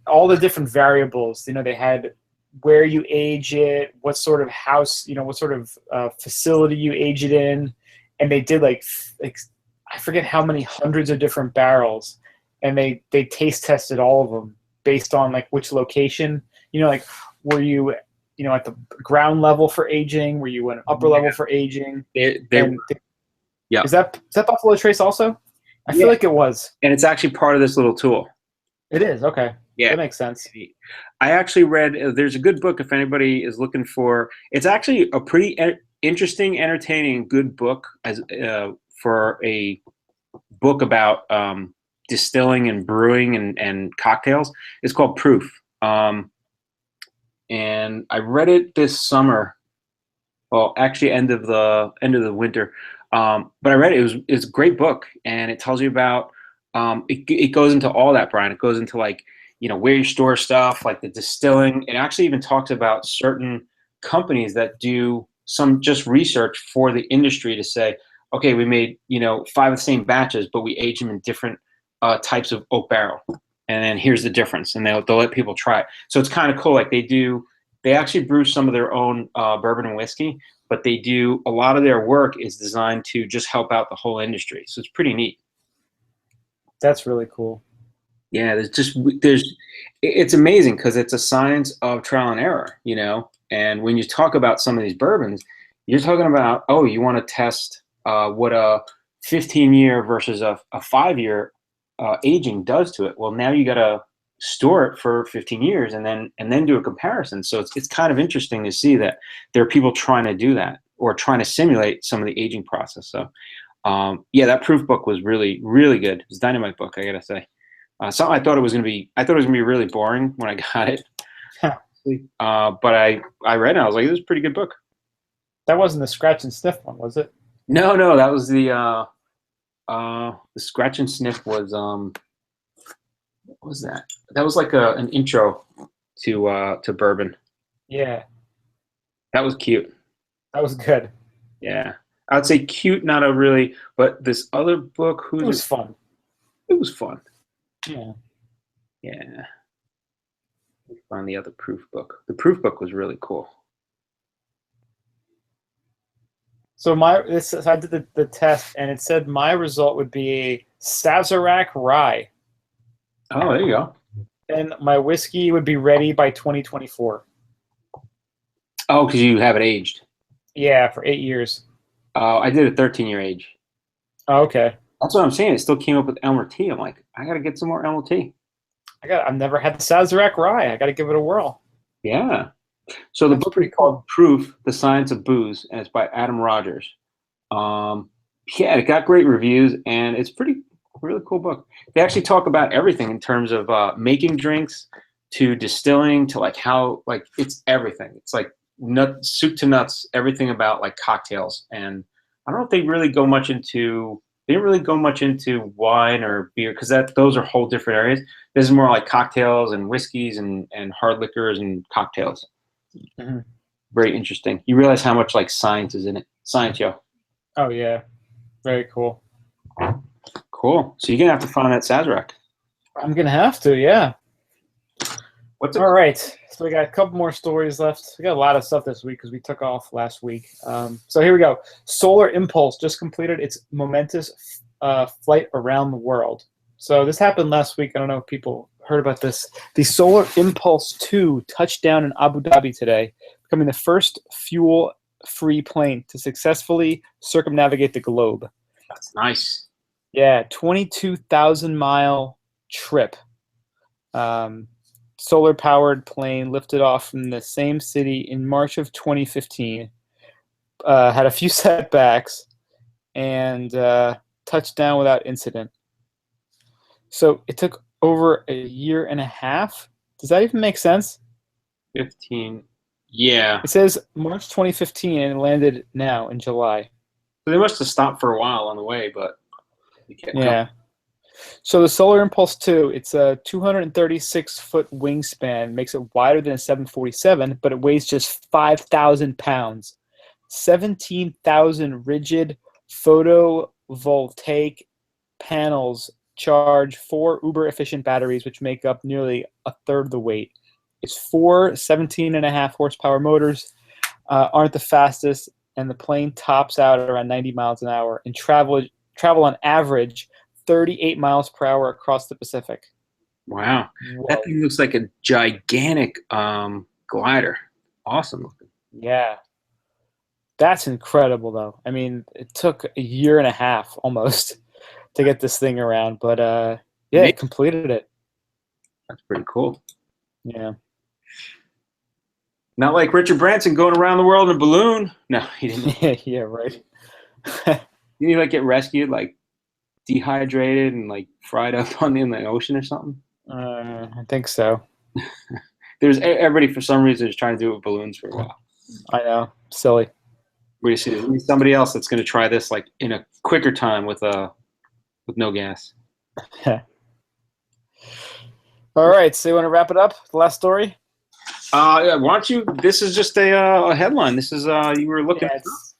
all the different variables? They had where you age it, what sort of house, what sort of facility you age it in, and they did like I forget how many hundreds of different barrels, and they taste tested all of them based on like which location. Like were you at the ground level for aging? Were you an upper level for aging? Yeah. Is that Buffalo Trace also? I feel like it was. And it's actually part of this little tool. It is, okay. Yeah. That makes sense. I actually read, there's a good book if anybody is looking for, it's actually a pretty interesting, entertaining, good book for a book about distilling and brewing and cocktails. It's called Proof. And I read it this summer. Well, actually end of the winter. But I read it. It's a great book, and it tells you about it goes into all that, Brian. It goes into like where you store stuff, like the distilling. It actually even talks about certain companies that do some just research for the industry to say, okay, we made 5 of the same batches, but we age them in different types of oak barrel, and then here's the difference, and they'll let people try it. So it's kind of cool. Like they actually brew some of their own bourbon and whiskey, but they do a lot of their work is designed to just help out the whole industry. So it's pretty neat. That's really cool. Yeah, it's amazing because it's a science of trial and error, And when you talk about some of these bourbons, you're talking about, you want to test what a 15-year versus a 5-year aging does to it. Well, now you got to store it for 15 years and then do a comparison. So it's kind of interesting to see that there are people trying to do that or trying to simulate some of the aging process. So that Proof book was really, really good. It's a dynamite book, I gotta say. Something I thought it was gonna be really boring when I got it. But I read it, I was like, this is a pretty good book. That wasn't the Scratch and Sniff one, was it? No, that was the Scratch and Sniff was what was that? That was like an intro to bourbon. Yeah. That was cute. That was good. Yeah. I would say cute, not a really, but this other book, it was fun. It was fun. Yeah. Yeah. Let me find the other Proof book. The Proof book was really cool. So I did the test, and it said my result would be a Sazerac Rye. Oh, there you go. And my whiskey would be ready by 2024. Oh, because you have it aged. Yeah, for 8 years. I did a 13-year age. Oh, okay. That's what I'm saying. It still came up with Elmer tea. I'm like, I got to get some more Elmer tea. I've never had the Sazerac Rye. I got to give it a whirl. Yeah. So the book is called Proof, The Science of Booze, and it's by Adam Rogers. It got great reviews, and it's really cool book. They actually talk about everything in terms of making drinks to distilling to like how, like, it's everything. It's like soup to nuts, everything about like cocktails. And I don't know if they didn't really go much into wine or beer because those are whole different areas. This is more like cocktails and whiskeys and hard liquors and cocktails. Mm-hmm. Very interesting. You realize how much like science is in it. Science, yo. Oh yeah, very cool. Cool. So you're gonna have to find that Sazerac. I'm gonna have to, yeah. All right. So we got a couple more stories left. We got a lot of stuff this week because we took off last week. So here we go. Solar Impulse just completed its momentous flight around the world. So this happened last week. I don't know if people heard about this. The Solar Impulse 2 touched down in Abu Dhabi today, becoming the first fuel-free plane to successfully circumnavigate the globe. That's nice. Yeah, 22,000-mile trip. Solar-powered plane lifted off from the same city in March of 2015. Had a few setbacks and touched down without incident. So it took over a year and a half. Does that even make sense? 15. Yeah. It says March 2015 and it landed now in July. So they must have stopped for a while on the way, but you can't. Yeah. So the Solar Impulse 2, it's a 236-foot wingspan, makes it wider than a 747, but it weighs just 5,000 pounds. 17,000 rigid photovoltaic panels charge 4 uber-efficient batteries, which make up nearly a third of the weight. Its 4 17.5 horsepower motors aren't the fastest, and the plane tops out at around 90 miles an hour and travel on average 38 miles per hour across the Pacific. Wow. Whoa. That thing looks like a gigantic glider. Awesome looking. Yeah. That's incredible, though. I mean, it took a year and a half almost to get this thing around, but yeah, it completed it. That's pretty cool. Yeah. Not like Richard Branson going around the world in a balloon. No, he didn't. Yeah, right. Didn't he like get rescued, like dehydrated and like fried up in the ocean or something? I think so. There's everybody for some reason is trying to do it with balloons for a while. I know. Silly. Where you see there's somebody else that's going to try this like in a quicker time with no gas. All right, so you want to wrap it up? The last story? Yeah, why don't you? This is just a headline. This is you were looking. Yeah, it's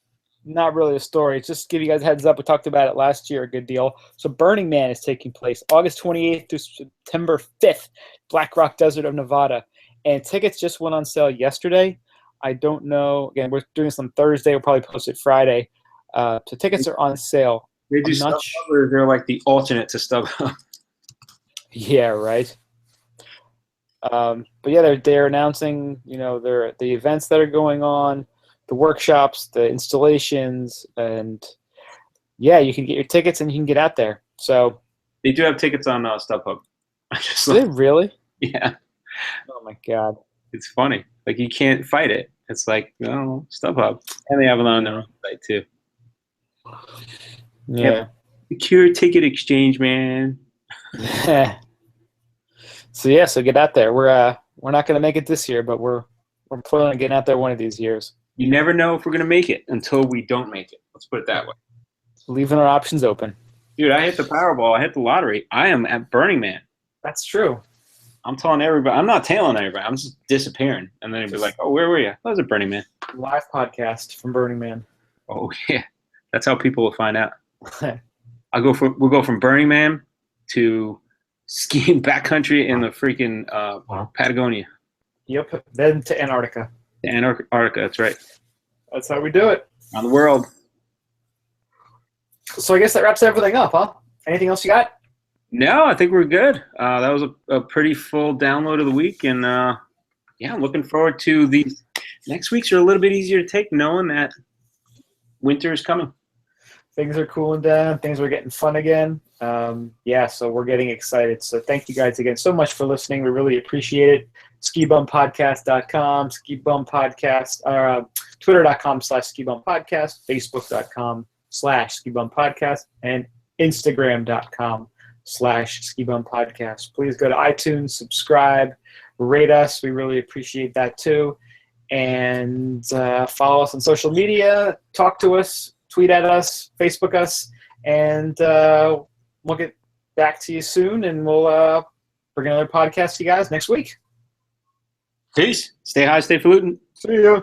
not really a story. It's just to give you guys a heads up. We talked about it last year, a good deal. So Burning Man is taking place August 28th through September 5th, Black Rock Desert of Nevada. And tickets just went on sale yesterday. I don't know. Again, we're doing this on Thursday. We'll probably post it Friday. So tickets are on sale. They do StubHub, or they're like the alternate to StubHub. Yeah, right. But yeah, they're announcing, the events that are going on, the workshops, the installations, and yeah, you can get your tickets and you can get out there. So they do have tickets on StubHub. Do they really? Yeah. Oh my God. It's funny. Like you can't fight it. It's like, no, StubHub, and they have it on their own site too. Yeah. Secure ticket exchange, man. So get out there. We're not going to make it this year, but we're planning on getting out there one of these years. You never know if we're going to make it until we don't make it. Let's put it that way. Leaving our options open. Dude, I hit the Powerball. I hit the lottery. I am at Burning Man. That's true. I'm telling everybody. I'm not telling everybody. I'm just disappearing. And then they'll be like, oh, where were you? I was at Burning Man. Live podcast from Burning Man. Oh, yeah. That's how people will find out. We'll go from Burning Man to skiing backcountry in the freaking Patagonia. Yep. Then to Antarctica. Antarctica, that's right. That's how we do it. Around the world. So I guess that wraps everything up, huh? Anything else you got? No, I think we're good. That was a pretty full download of the week. And, yeah, I'm looking forward to these. Next weeks are a little bit easier to take, knowing that winter is coming. Things are cooling down. Things are getting fun again. So we're getting excited. So thank you guys again so much for listening. We really appreciate it. SkiBumPodcast.com, SkiBumPodcast, Twitter.com/SkiBumPodcast, Facebook.com/SkiBumPodcast, and Instagram.com/SkiBumPodcast. Please go to iTunes, subscribe, rate us. We really appreciate that too. And follow us on social media. Talk to us. Tweet at us. Facebook us. And we'll get back to you soon. And we'll bring another podcast to you guys next week. Peace. Stay high, stay falutin'. See ya.